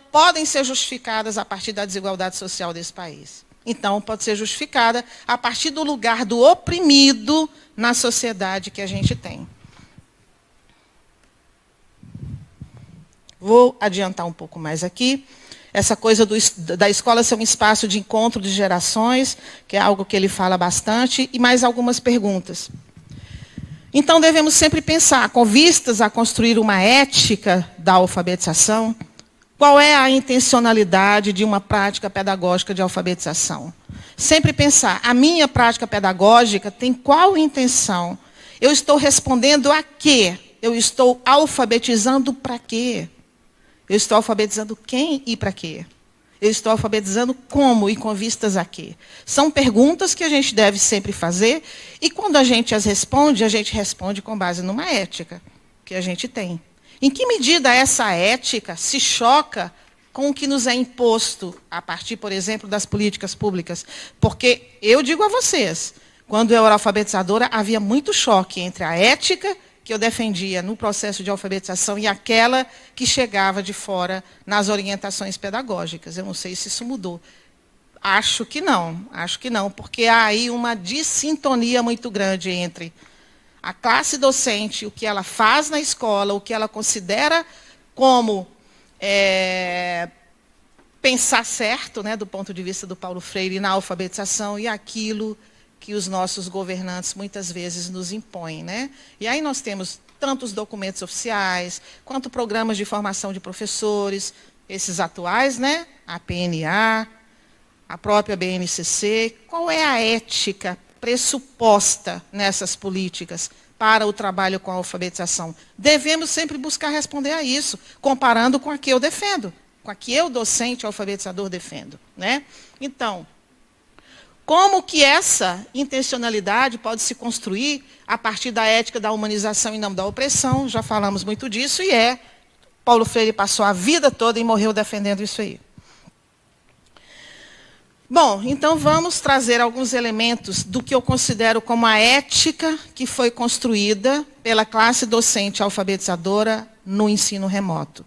[SPEAKER 2] podem ser justificadas a partir da desigualdade social desse país. Então, pode ser justificada a partir do lugar do oprimido na sociedade que a gente tem. Vou adiantar um pouco mais aqui. Essa coisa da escola ser um espaço de encontro de gerações, que é algo que ele fala bastante, e mais algumas perguntas. Então, devemos sempre pensar, com vistas a construir uma ética da alfabetização, qual é a intencionalidade de uma prática pedagógica de alfabetização? Sempre pensar, a minha prática pedagógica tem qual intenção? Eu estou respondendo a quê? Eu estou alfabetizando para quê? Eu estou alfabetizando quem e para quê? Eu estou alfabetizando como e com vistas a quê? São perguntas que a gente deve sempre fazer, e quando a gente responde com base numa ética que a gente tem. Em que medida essa ética se choca com o que nos é imposto, a partir, por exemplo, das políticas públicas? Porque eu digo a vocês, quando eu era alfabetizadora, havia muito choque entre a ética que eu defendia no processo de alfabetização e aquela que chegava de fora nas orientações pedagógicas. Eu não sei se isso mudou. Acho que não, porque há aí uma dissintonia muito grande entre a classe docente, o que ela faz na escola, o que ela considera como pensar certo, né, do ponto de vista do Paulo Freire, na alfabetização, e aquilo que os nossos governantes muitas vezes nos impõem, né? E aí nós temos tanto os documentos oficiais, quanto programas de formação de professores, esses atuais, né? A PNA, a própria BNCC. Qual é a ética pressuposta nessas políticas para o trabalho com a alfabetização? Devemos sempre buscar responder a isso, comparando com a que eu defendo, com a que eu, docente, alfabetizador, defendo, né? Então, como que essa intencionalidade pode se construir a partir da ética da humanização e não da opressão? Já falamos muito disso, e Paulo Freire passou a vida toda e morreu defendendo isso aí. Bom, então vamos trazer alguns elementos do que eu considero como a ética que foi construída pela classe docente alfabetizadora no ensino remoto.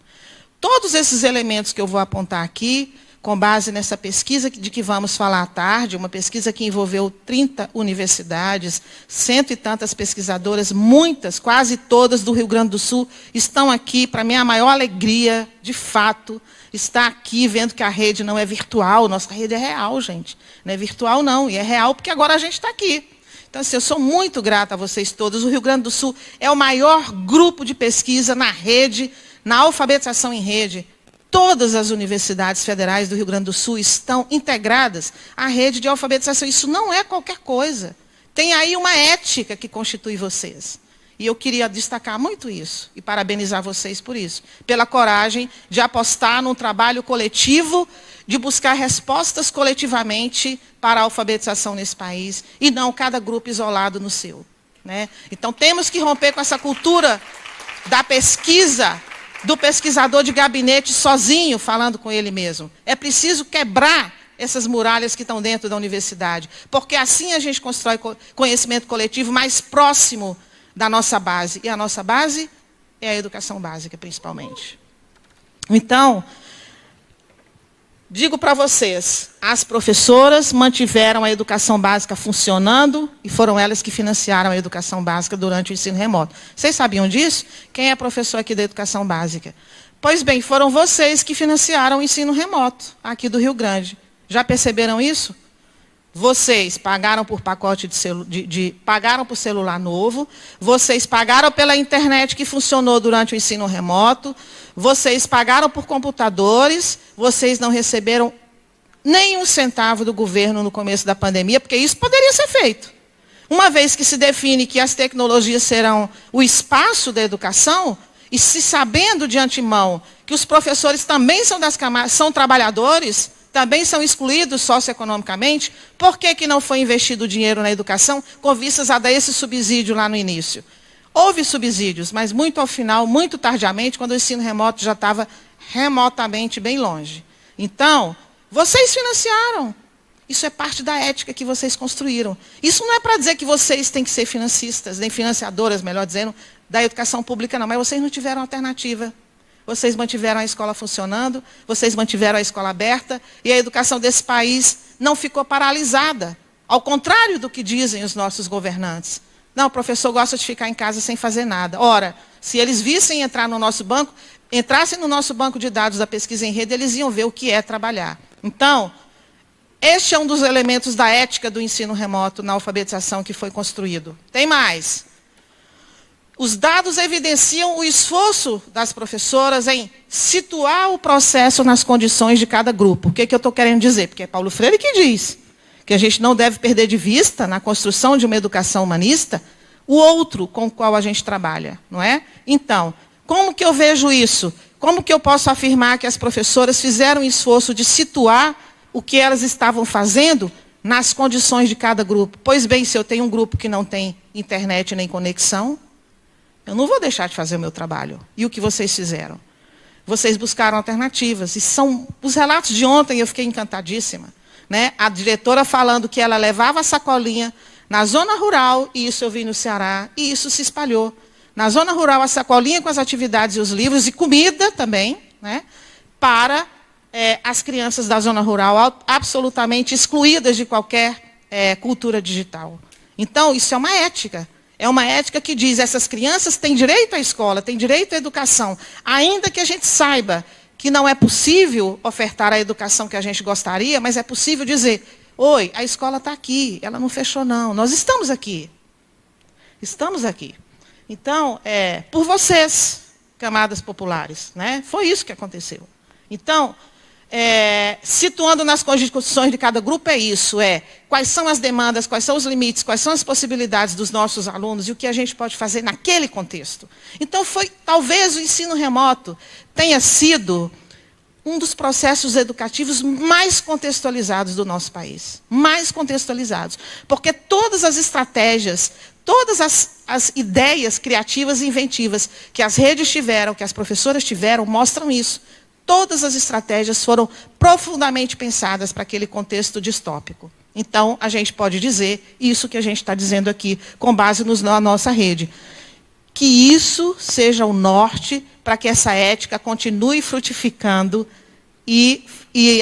[SPEAKER 2] Todos esses elementos que eu vou apontar aqui, com base nessa pesquisa de que vamos falar à tarde, uma pesquisa que envolveu 30 universidades, 100 e tantas pesquisadoras, muitas, quase todas do Rio Grande do Sul, estão aqui, para minha maior alegria, de fato, está aqui vendo que a rede não é virtual, nossa rede é real, gente. Não é virtual, não, e é real porque agora a gente está aqui. Então, assim, eu sou muito grata a vocês todos. O Rio Grande do Sul é o maior grupo de pesquisa na rede, na alfabetização em rede. Todas as universidades federais do Rio Grande do Sul estão integradas à rede de alfabetização. Isso não é qualquer coisa. Tem aí uma ética que constitui vocês. E eu queria destacar muito isso, e parabenizar vocês por isso, pela coragem de apostar num trabalho coletivo, de buscar respostas coletivamente para a alfabetização nesse país, e não cada grupo isolado no seu, né? Então, temos que romper com essa cultura da pesquisa, do pesquisador de gabinete sozinho, falando com ele mesmo. É preciso quebrar essas muralhas que estão dentro da universidade, porque assim a gente constrói conhecimento coletivo mais próximo da nossa base. E a nossa base é a educação básica, principalmente. Então, digo para vocês, as professoras mantiveram a educação básica funcionando e foram elas que financiaram a educação básica durante o ensino remoto. Vocês sabiam disso? Quem é professor aqui da educação básica? Pois bem, foram vocês que financiaram o ensino remoto aqui do Rio Grande. Já perceberam isso? Vocês pagaram por pacote pagaram por celular novo, vocês pagaram pela internet que funcionou durante o ensino remoto, vocês pagaram por computadores, vocês não receberam nem um centavo do governo no começo da pandemia, porque isso poderia ser feito. Uma vez que se define que as tecnologias serão o espaço da educação, e se sabendo de antemão que os professores também são trabalhadores, também são excluídos socioeconomicamente, por que não foi investido dinheiro na educação com vistas a dar esse subsídio lá no início? Houve subsídios, mas muito ao final, muito tardiamente, quando o ensino remoto já estava remotamente bem longe. Então, vocês financiaram. Isso é parte da ética que vocês construíram. Isso não é para dizer que vocês têm que ser financistas, nem financiadoras, melhor dizendo, da educação pública, não, mas vocês não tiveram alternativa. Vocês mantiveram a escola funcionando, vocês mantiveram a escola aberta, e a educação desse país não ficou paralisada. Ao contrário do que dizem os nossos governantes. Não, o professor gosta de ficar em casa sem fazer nada. Ora, se eles vissem entrar no nosso banco, entrassem no nosso banco de dados da pesquisa em rede, eles iam ver o que é trabalhar. Então, este é um dos elementos da ética do ensino remoto na alfabetização que foi construído. Tem mais. Os dados evidenciam o esforço das professoras em situar o processo nas condições de cada grupo. O que eu estou querendo dizer? Porque é Paulo Freire que diz que a gente não deve perder de vista, na construção de uma educação humanista, o outro com o qual a gente trabalha, não é? Então, como que eu vejo isso? Como que eu posso afirmar que as professoras fizeram um esforço de situar o que elas estavam fazendo nas condições de cada grupo? Pois bem, se eu tenho um grupo que não tem internet nem conexão, eu não vou deixar de fazer o meu trabalho. E o que vocês fizeram? Vocês buscaram alternativas. E são os relatos de ontem, eu fiquei encantadíssima, né? A diretora falando que ela levava a sacolinha na zona rural, e isso eu vi no Ceará, e isso se espalhou. Na zona rural, a sacolinha com as atividades e os livros, e comida também, né? Para as crianças da zona rural, absolutamente excluídas de qualquer cultura digital. Então, isso é uma ética. É uma ética que diz que essas crianças têm direito à escola, têm direito à educação, ainda que a gente saiba que não é possível ofertar a educação que a gente gostaria, mas é possível dizer, oi, a escola está aqui, ela não fechou não, nós estamos aqui. Estamos aqui. Então, por vocês, camadas populares, né? Foi isso que aconteceu. Então, situando nas constituições de cada grupo é isso, quais são as demandas, quais são os limites, quais são as possibilidades dos nossos alunos e o que a gente pode fazer naquele contexto. Então, talvez o ensino remoto tenha sido um dos processos educativos mais contextualizados do nosso país. Mais contextualizados. Porque todas as estratégias, todas as ideias criativas e inventivas que as redes tiveram, que as professoras tiveram, mostram isso. Todas as estratégias foram profundamente pensadas para aquele contexto distópico. Então, a gente pode dizer isso que a gente está dizendo aqui, com base na nossa rede. Que isso seja o norte para que essa ética continue frutificando e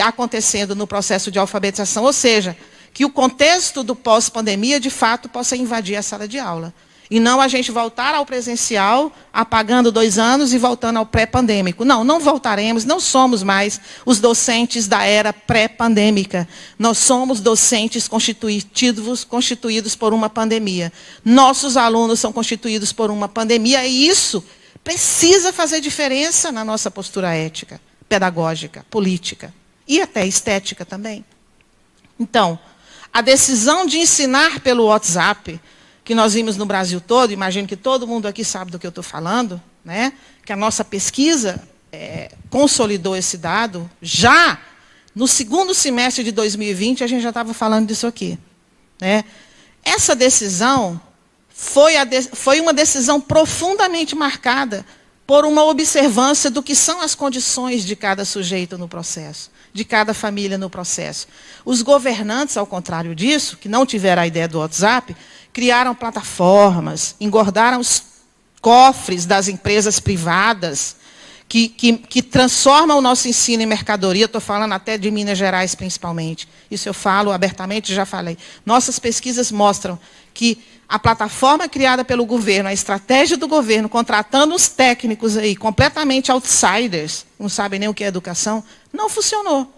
[SPEAKER 2] acontecendo no processo de alfabetização. Ou seja, que o contexto do pós-pandemia, de fato, possa invadir a sala de aula. E não a gente voltar ao presencial, apagando 2 anos e voltando ao pré-pandêmico. Não, não voltaremos, não somos mais os docentes da era pré-pandêmica. Nós somos docentes constituídos por uma pandemia. Nossos alunos são constituídos por uma pandemia e isso precisa fazer diferença na nossa postura ética, pedagógica, política e até estética também. Então, a decisão de ensinar pelo WhatsApp, que nós vimos no Brasil todo, imagino que todo mundo aqui sabe do que eu estou falando, né? Que a nossa pesquisa consolidou esse dado. Já no segundo semestre de 2020, a gente já estava falando disso aqui. Né? Essa decisão foi uma decisão profundamente marcada por uma observância do que são as condições de cada sujeito no processo, de cada família no processo. Os governantes, ao contrário disso, que não tiveram a ideia do WhatsApp, criaram plataformas, engordaram os cofres das empresas privadas, que transformam o nosso ensino em mercadoria. Estou falando até de Minas Gerais, principalmente. Isso eu falo abertamente, já falei. Nossas pesquisas mostram que a plataforma criada pelo governo, a estratégia do governo, contratando os técnicos aí, completamente outsiders, não sabem nem o que é educação, não funcionou.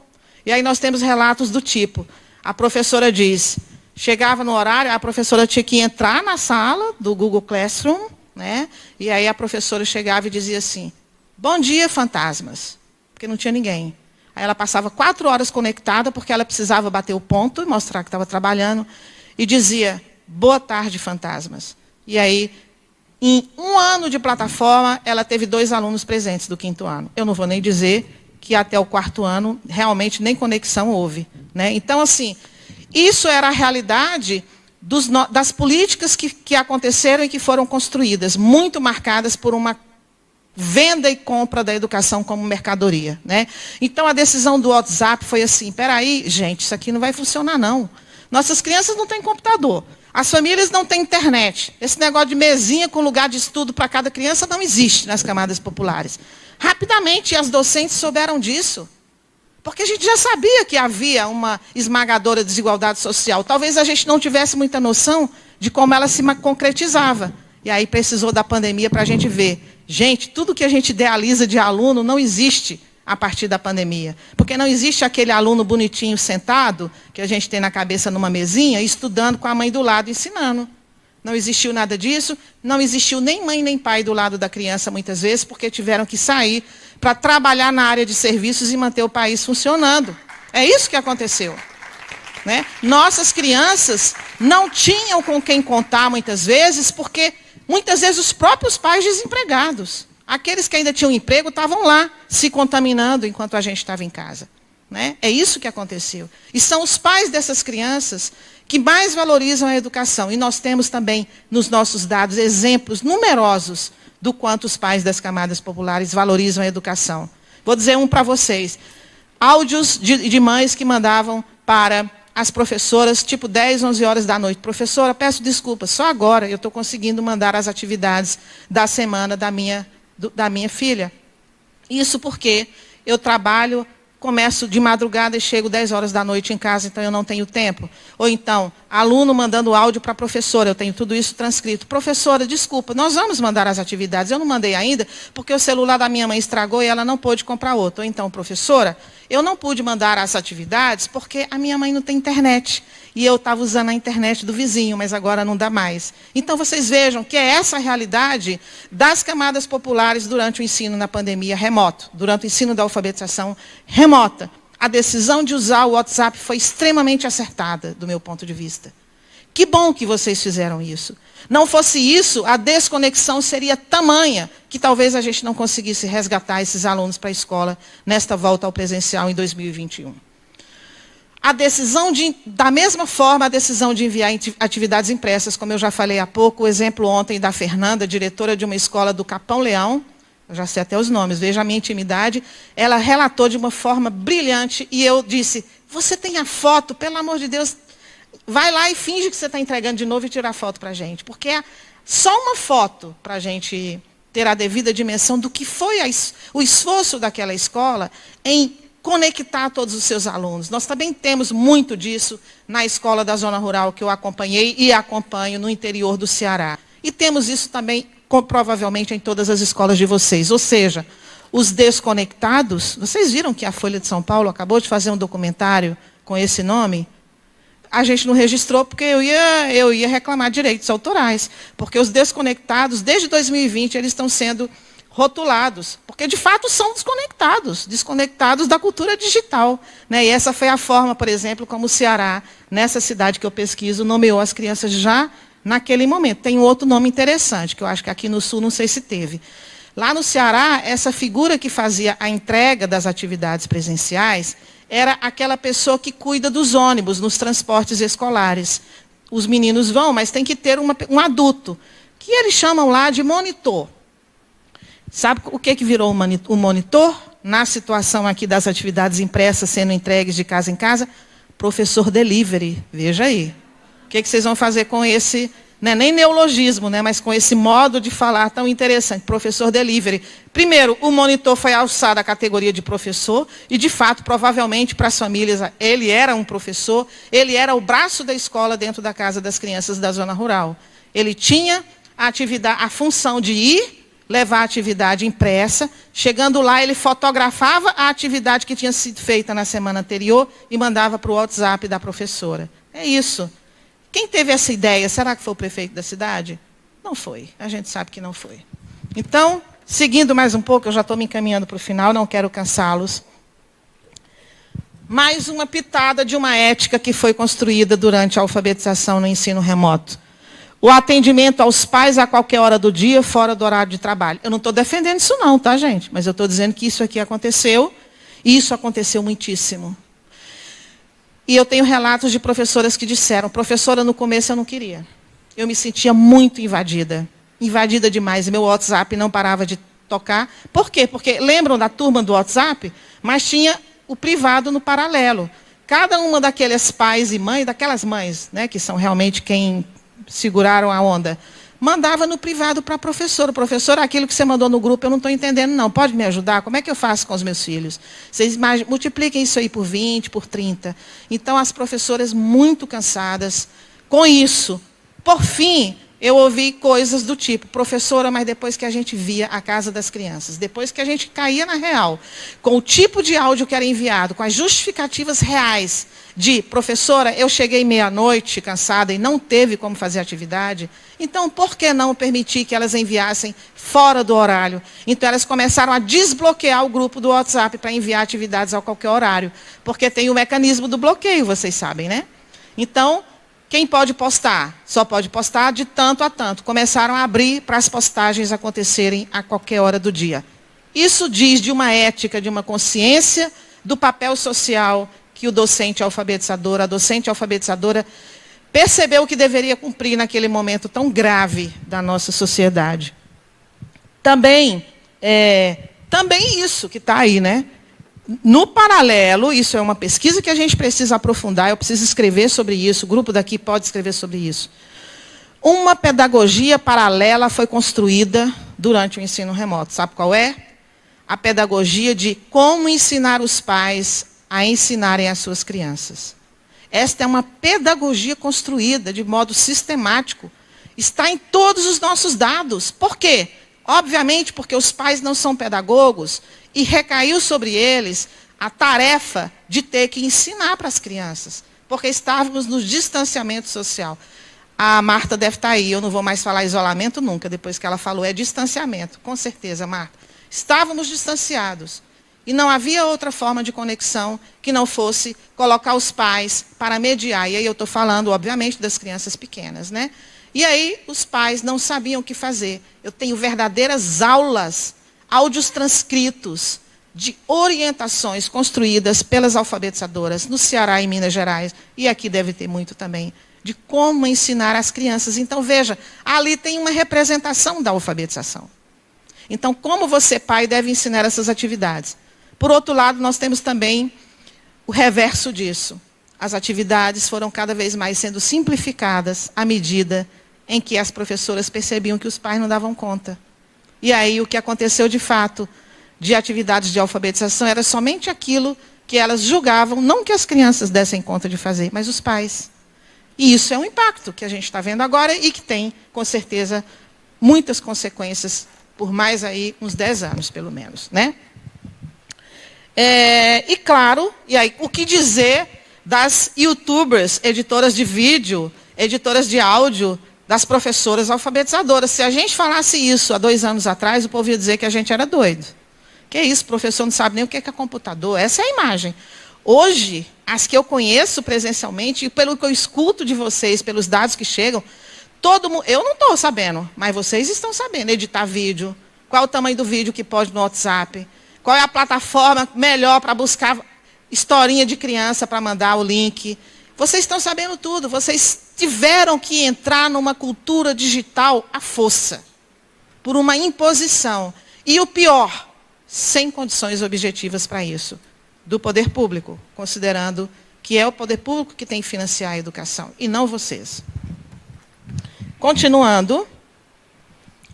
[SPEAKER 2] E aí nós temos relatos do tipo, a professora diz, chegava no horário, a professora tinha que entrar na sala do Google Classroom, né? E aí a professora chegava e dizia assim, bom dia, fantasmas, porque não tinha ninguém. Aí ela passava 4 horas conectada, porque ela precisava bater o ponto e mostrar que estava trabalhando, e dizia, boa tarde, fantasmas. E aí, em 1 ano de plataforma, ela teve 2 alunos presentes do 5º ano. Eu não vou nem dizer que até o 4º ano, realmente, nem conexão houve. Né? Então, assim, isso era a realidade das políticas que aconteceram e que foram construídas, muito marcadas por uma venda e compra da educação como mercadoria. Né? Então, a decisão do WhatsApp foi assim, peraí, gente, isso aqui não vai funcionar, não. Nossas crianças não têm computador. As famílias não têm internet. Esse negócio de mesinha com lugar de estudo para cada criança não existe nas camadas populares. Rapidamente, as docentes souberam disso. Porque a gente já sabia que havia uma esmagadora desigualdade social. Talvez a gente não tivesse muita noção de como ela se concretizava. E aí precisou da pandemia para a gente ver. Gente, tudo que a gente idealiza de aluno não existe a partir da pandemia. Porque não existe aquele aluno bonitinho sentado, que a gente tem na cabeça numa mesinha, estudando com a mãe do lado, ensinando. Não existiu nada disso, não existiu nem mãe nem pai do lado da criança, muitas vezes, porque tiveram que sair para trabalhar na área de serviços e manter o país funcionando. É isso que aconteceu. Né? Nossas crianças não tinham com quem contar, muitas vezes, porque, muitas vezes, os próprios pais desempregados. Aqueles que ainda tinham emprego estavam lá, se contaminando enquanto a gente estava em casa. Né? É isso que aconteceu. E são os pais dessas crianças que mais valorizam a educação. E nós temos também, nos nossos dados, exemplos numerosos do quanto os pais das camadas populares valorizam a educação. Vou dizer um para vocês. Áudios de mães que mandavam para as professoras, tipo 10, 11 horas da noite. Professora, peço desculpas, só agora eu estou conseguindo mandar as atividades da semana da minha filha. Isso porque eu trabalho, começo de madrugada e chego 10 horas da noite em casa, então eu não tenho tempo. Ou então, aluno mandando áudio para a professora, eu tenho tudo isso transcrito. Professora, desculpa, nós vamos mandar as atividades. Eu não mandei ainda, porque o celular da minha mãe estragou e ela não pôde comprar outro. Ou então, professora, eu não pude mandar as atividades porque a minha mãe não tem internet. e eu estava usando a internet do vizinho, mas agora não dá mais. Então, vocês vejam que é essa a realidade das camadas populares durante o ensino na pandemia remoto, durante o ensino da alfabetização remota. A decisão de usar o WhatsApp foi extremamente acertada, do meu ponto de vista. Que bom que vocês fizeram isso. Não fosse isso, a desconexão seria tamanha que talvez a gente não conseguisse resgatar esses alunos para a escola nesta volta ao presencial em 2021. A decisão da mesma forma, a decisão de enviar atividades impressas, como eu já falei há pouco, o exemplo ontem da Fernanda, diretora de uma escola do Capão Leão, eu já sei até os nomes, veja a minha intimidade, ela relatou de uma forma brilhante e eu disse, você tem a foto, pelo amor de Deus, vai lá e finge que você está entregando de novo e tira a foto para a gente, porque é só uma foto para a gente ter a devida dimensão do que foi o esforço daquela escola em conectar todos os seus alunos. Nós também temos muito disso na escola da zona rural que eu acompanhei e acompanho no interior do Ceará. E temos isso também, provavelmente, em todas as escolas de vocês. Ou seja, os desconectados, vocês viram que a Folha de São Paulo acabou de fazer um documentário com esse nome? A gente não registrou porque eu ia reclamar direitos autorais. Porque os desconectados, desde 2020, eles estão sendo rotulados, porque de fato são desconectados da cultura digital. Né? E essa foi a forma, por exemplo, como o Ceará, nessa cidade que eu pesquiso, nomeou as crianças já naquele momento. Tem um outro nome interessante, que eu acho que aqui no Sul não sei se teve. Lá no Ceará, essa figura que fazia a entrega das atividades presenciais era aquela pessoa que cuida dos ônibus, nos transportes escolares. Os meninos vão, mas tem que ter um adulto, que eles chamam lá de monitor. Sabe o que virou o monitor? Na situação aqui das atividades impressas sendo entregues de casa em casa, professor delivery. Veja aí. O que vocês vão fazer com esse, não é nem neologismo, né, mas com esse modo de falar tão interessante, professor delivery. Primeiro, o monitor foi alçado à categoria de professor, e de fato, provavelmente, para as famílias, ele era um professor, ele era o braço da escola dentro da casa das crianças da zona rural. Ele tinha a função de ir, levar a atividade impressa, chegando lá ele fotografava a atividade que tinha sido feita na semana anterior e mandava para o WhatsApp da professora. É isso. Quem teve essa ideia, será que foi o prefeito da cidade? Não foi, a gente sabe que não foi. Então, seguindo mais um pouco, eu já estou me encaminhando para o final, não quero cansá-los. Mais uma pitada de uma ética que foi construída durante a alfabetização no ensino remoto. O atendimento aos pais a qualquer hora do dia, fora do horário de trabalho. Eu não estou defendendo isso não, tá, gente? Mas eu estou dizendo que isso aqui aconteceu, e isso aconteceu muitíssimo. E eu tenho relatos de professoras que disseram, professora, no começo eu não queria. Eu me sentia muito invadida. Invadida demais. E meu WhatsApp não parava de tocar. Por quê? Porque lembram da turma do WhatsApp? Mas tinha o privado no paralelo. Cada uma daqueles pais e mães, daquelas mães, né, que são realmente quem seguraram a onda, mandava no privado para a professora. Professora, aquilo que você mandou no grupo eu não estou entendendo não. Pode me ajudar? Como é que eu faço com os meus filhos? Vocês multipliquem isso aí por 20, por 30. Então, as professoras muito cansadas com isso. Por fim, eu ouvi coisas do tipo, professora, mas depois que a gente via a casa das crianças, depois que a gente caía na real, com o tipo de áudio que era enviado, com as justificativas reais de, professora, eu cheguei meia-noite cansada e não teve como fazer atividade, então por que não permitir que elas enviassem fora do horário? Então elas começaram a desbloquear o grupo do WhatsApp para enviar atividades a qualquer horário, porque tem o mecanismo do bloqueio, vocês sabem, né? Então, quem pode postar? Só pode postar de tanto a tanto. Começaram a abrir para as postagens acontecerem a qualquer hora do dia. Isso diz de uma ética, de uma consciência do papel social que o docente alfabetizador, a docente alfabetizadora, percebeu que deveria cumprir naquele momento tão grave da nossa sociedade. Também isso que está aí, né? No paralelo, isso é uma pesquisa que a gente precisa aprofundar, eu preciso escrever sobre isso, o grupo daqui pode escrever sobre isso. Uma pedagogia paralela foi construída durante o ensino remoto. Sabe qual é? A pedagogia de como ensinar os pais a ensinarem as suas crianças. Esta é uma pedagogia construída de modo sistemático. Está em todos os nossos dados. Por quê? Obviamente porque os pais não são pedagogos e recaiu sobre eles a tarefa de ter que ensinar para as crianças. porque estávamos no distanciamento social. A Marta deve estar aí, eu não vou mais falar isolamento nunca, depois que ela falou, é distanciamento. Com certeza, Marta. Estávamos distanciados. E não havia outra forma de conexão que não fosse colocar os pais para mediar. E aí eu estou falando, obviamente, das crianças pequenas, né? E aí os pais não sabiam o que fazer. Eu tenho verdadeiras aulas, áudios transcritos, de orientações construídas pelas alfabetizadoras no Ceará e Minas Gerais, e aqui deve ter muito também, de como ensinar as crianças. Então, veja, ali tem uma representação da alfabetização. Então, como você, pai, deve ensinar essas atividades? Por outro lado, nós temos também o reverso disso. As atividades foram cada vez mais sendo simplificadas à medida em que as professoras percebiam que os pais não davam conta. E aí, o que aconteceu de fato de atividades de alfabetização era somente aquilo que elas julgavam, não que as crianças dessem conta de fazer, mas os pais. E isso é um impacto que a gente está vendo agora e que tem, com certeza, muitas consequências por mais aí uns 10 anos, pelo menos, né? E claro, e aí, o que dizer das youtubers, editoras de vídeo, editoras de áudio, das professoras alfabetizadoras? Se a gente falasse isso há 2 anos atrás, o povo ia dizer que a gente era doido. Que isso, o professor não sabe nem o que é computador. Essa é a imagem. Hoje, as que eu conheço presencialmente, e pelo que eu escuto de vocês, pelos dados que chegam, todo mundo, eu não estou sabendo, mas vocês estão sabendo editar vídeo, qual o tamanho do vídeo que pode no WhatsApp, qual é a plataforma melhor para buscar historinha de criança para mandar o link. Vocês estão sabendo tudo, vocês tiveram que entrar numa cultura digital à força, por uma imposição. E o pior, sem condições objetivas para isso, do poder público, considerando que é o poder público que tem que financiar a educação, e não vocês. Continuando,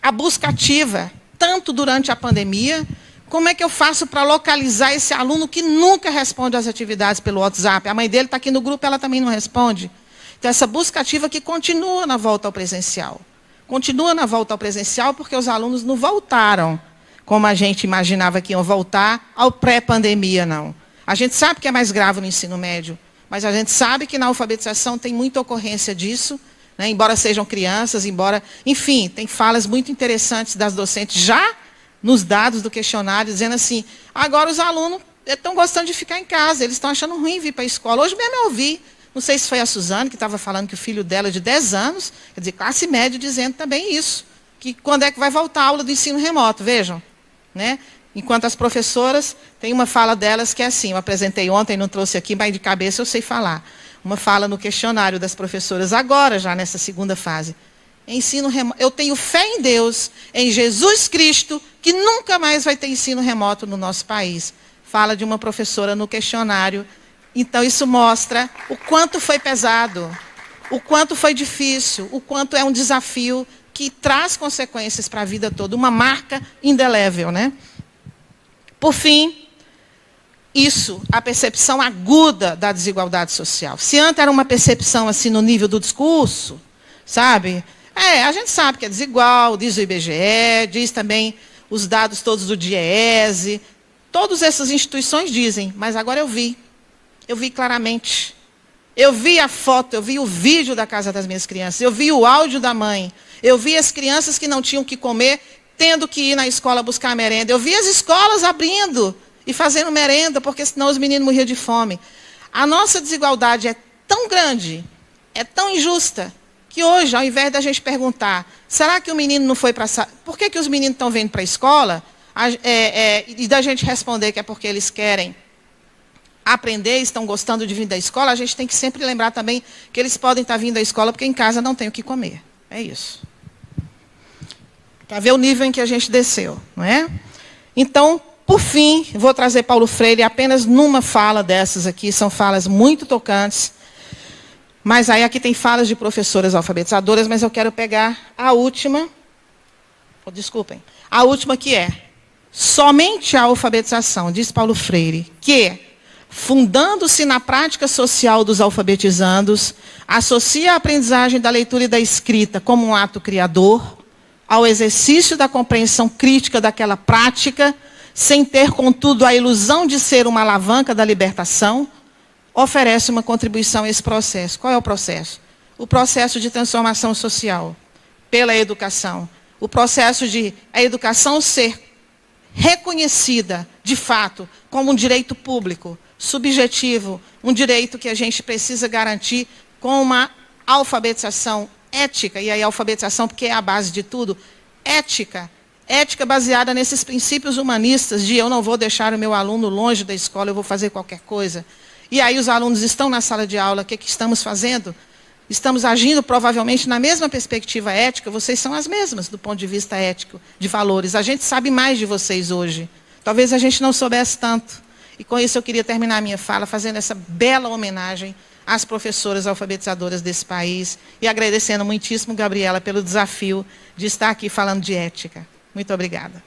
[SPEAKER 2] a busca ativa, tanto durante a pandemia, como é que eu faço para localizar esse aluno que nunca responde às atividades pelo WhatsApp? A mãe dele está aqui no grupo, ela também não responde. Então, essa busca ativa que continua na volta ao presencial. Continua na volta ao presencial porque os alunos não voltaram como a gente imaginava que iam voltar ao pré-pandemia, não. A gente sabe que é mais grave no ensino médio, mas a gente sabe que na alfabetização tem muita ocorrência disso, né, embora sejam crianças, enfim, tem falas muito interessantes das docentes já nos dados do questionário, dizendo assim, agora os alunos estão gostando de ficar em casa, eles estão achando ruim vir para a escola. Hoje mesmo eu ouvi, não sei se foi a Suzane, que estava falando que o filho dela é de 10 anos, quer dizer, classe média, dizendo também isso, que quando é que vai voltar a aula do ensino remoto, vejam. Né? Enquanto as professoras, tem uma fala delas que é assim, eu apresentei ontem, não trouxe aqui, mas de cabeça eu sei falar. Uma fala no questionário das professoras, agora já nessa segunda fase. Ensino remoto. Eu tenho fé em Deus, em Jesus Cristo, que nunca mais vai ter ensino remoto no nosso país. Fala de uma professora no questionário. Então, isso mostra o quanto foi pesado, o quanto foi difícil, o quanto é um desafio que traz consequências para a vida toda, uma marca indelével, né? Por fim, isso, a percepção aguda da desigualdade social. Se antes era uma percepção assim no nível do discurso, sabe? A gente sabe que é desigual, diz o IBGE, diz também os dados todos do DIEESE, todas essas instituições dizem, mas agora eu vi claramente. Eu vi a foto, eu vi o vídeo da casa das minhas crianças, eu vi o áudio da mãe, eu vi as crianças que não tinham o que comer, tendo que ir na escola buscar merenda. Eu vi as escolas abrindo e fazendo merenda, porque senão os meninos morriam de fome. A nossa desigualdade é tão grande, é tão injusta, que hoje, ao invés da gente perguntar, será que o menino não foi para... Por que os meninos estão vindo para a escola? E da gente responder que é porque eles querem aprender, estão gostando de vir da escola, a gente tem que sempre lembrar também que eles podem estar vindo da escola porque em casa não tem o que comer. É isso. Para ver o nível em que a gente desceu, não é? Então, por fim, vou trazer Paulo Freire apenas numa fala dessas aqui, são falas muito tocantes, mas aí aqui tem falas de professoras alfabetizadoras, mas eu quero pegar a última, desculpem, a última que é, somente a alfabetização, diz Paulo Freire, que, fundando-se na prática social dos alfabetizandos, associa a aprendizagem da leitura e da escrita como um ato criador, ao exercício da compreensão crítica daquela prática, sem ter, contudo, a ilusão de ser uma alavanca da libertação, oferece uma contribuição a esse processo. Qual é o processo? O processo de transformação social pela educação. O processo de a educação ser reconhecida, de fato, como um direito público, subjetivo, um direito que a gente precisa garantir com uma alfabetização ética, e aí alfabetização porque é a base de tudo, ética baseada nesses princípios humanistas de eu não vou deixar o meu aluno longe da escola, eu vou fazer qualquer coisa. E aí os alunos estão na sala de aula, o que estamos fazendo? Estamos agindo provavelmente na mesma perspectiva ética, vocês são as mesmas do ponto de vista ético, de valores. A gente sabe mais de vocês hoje. Talvez a gente não soubesse tanto. E com isso eu queria terminar a minha fala fazendo essa bela homenagem às professoras alfabetizadoras desse país e agradecendo muitíssimo, Gabriela, pelo desafio de estar aqui falando de ética. Muito obrigada.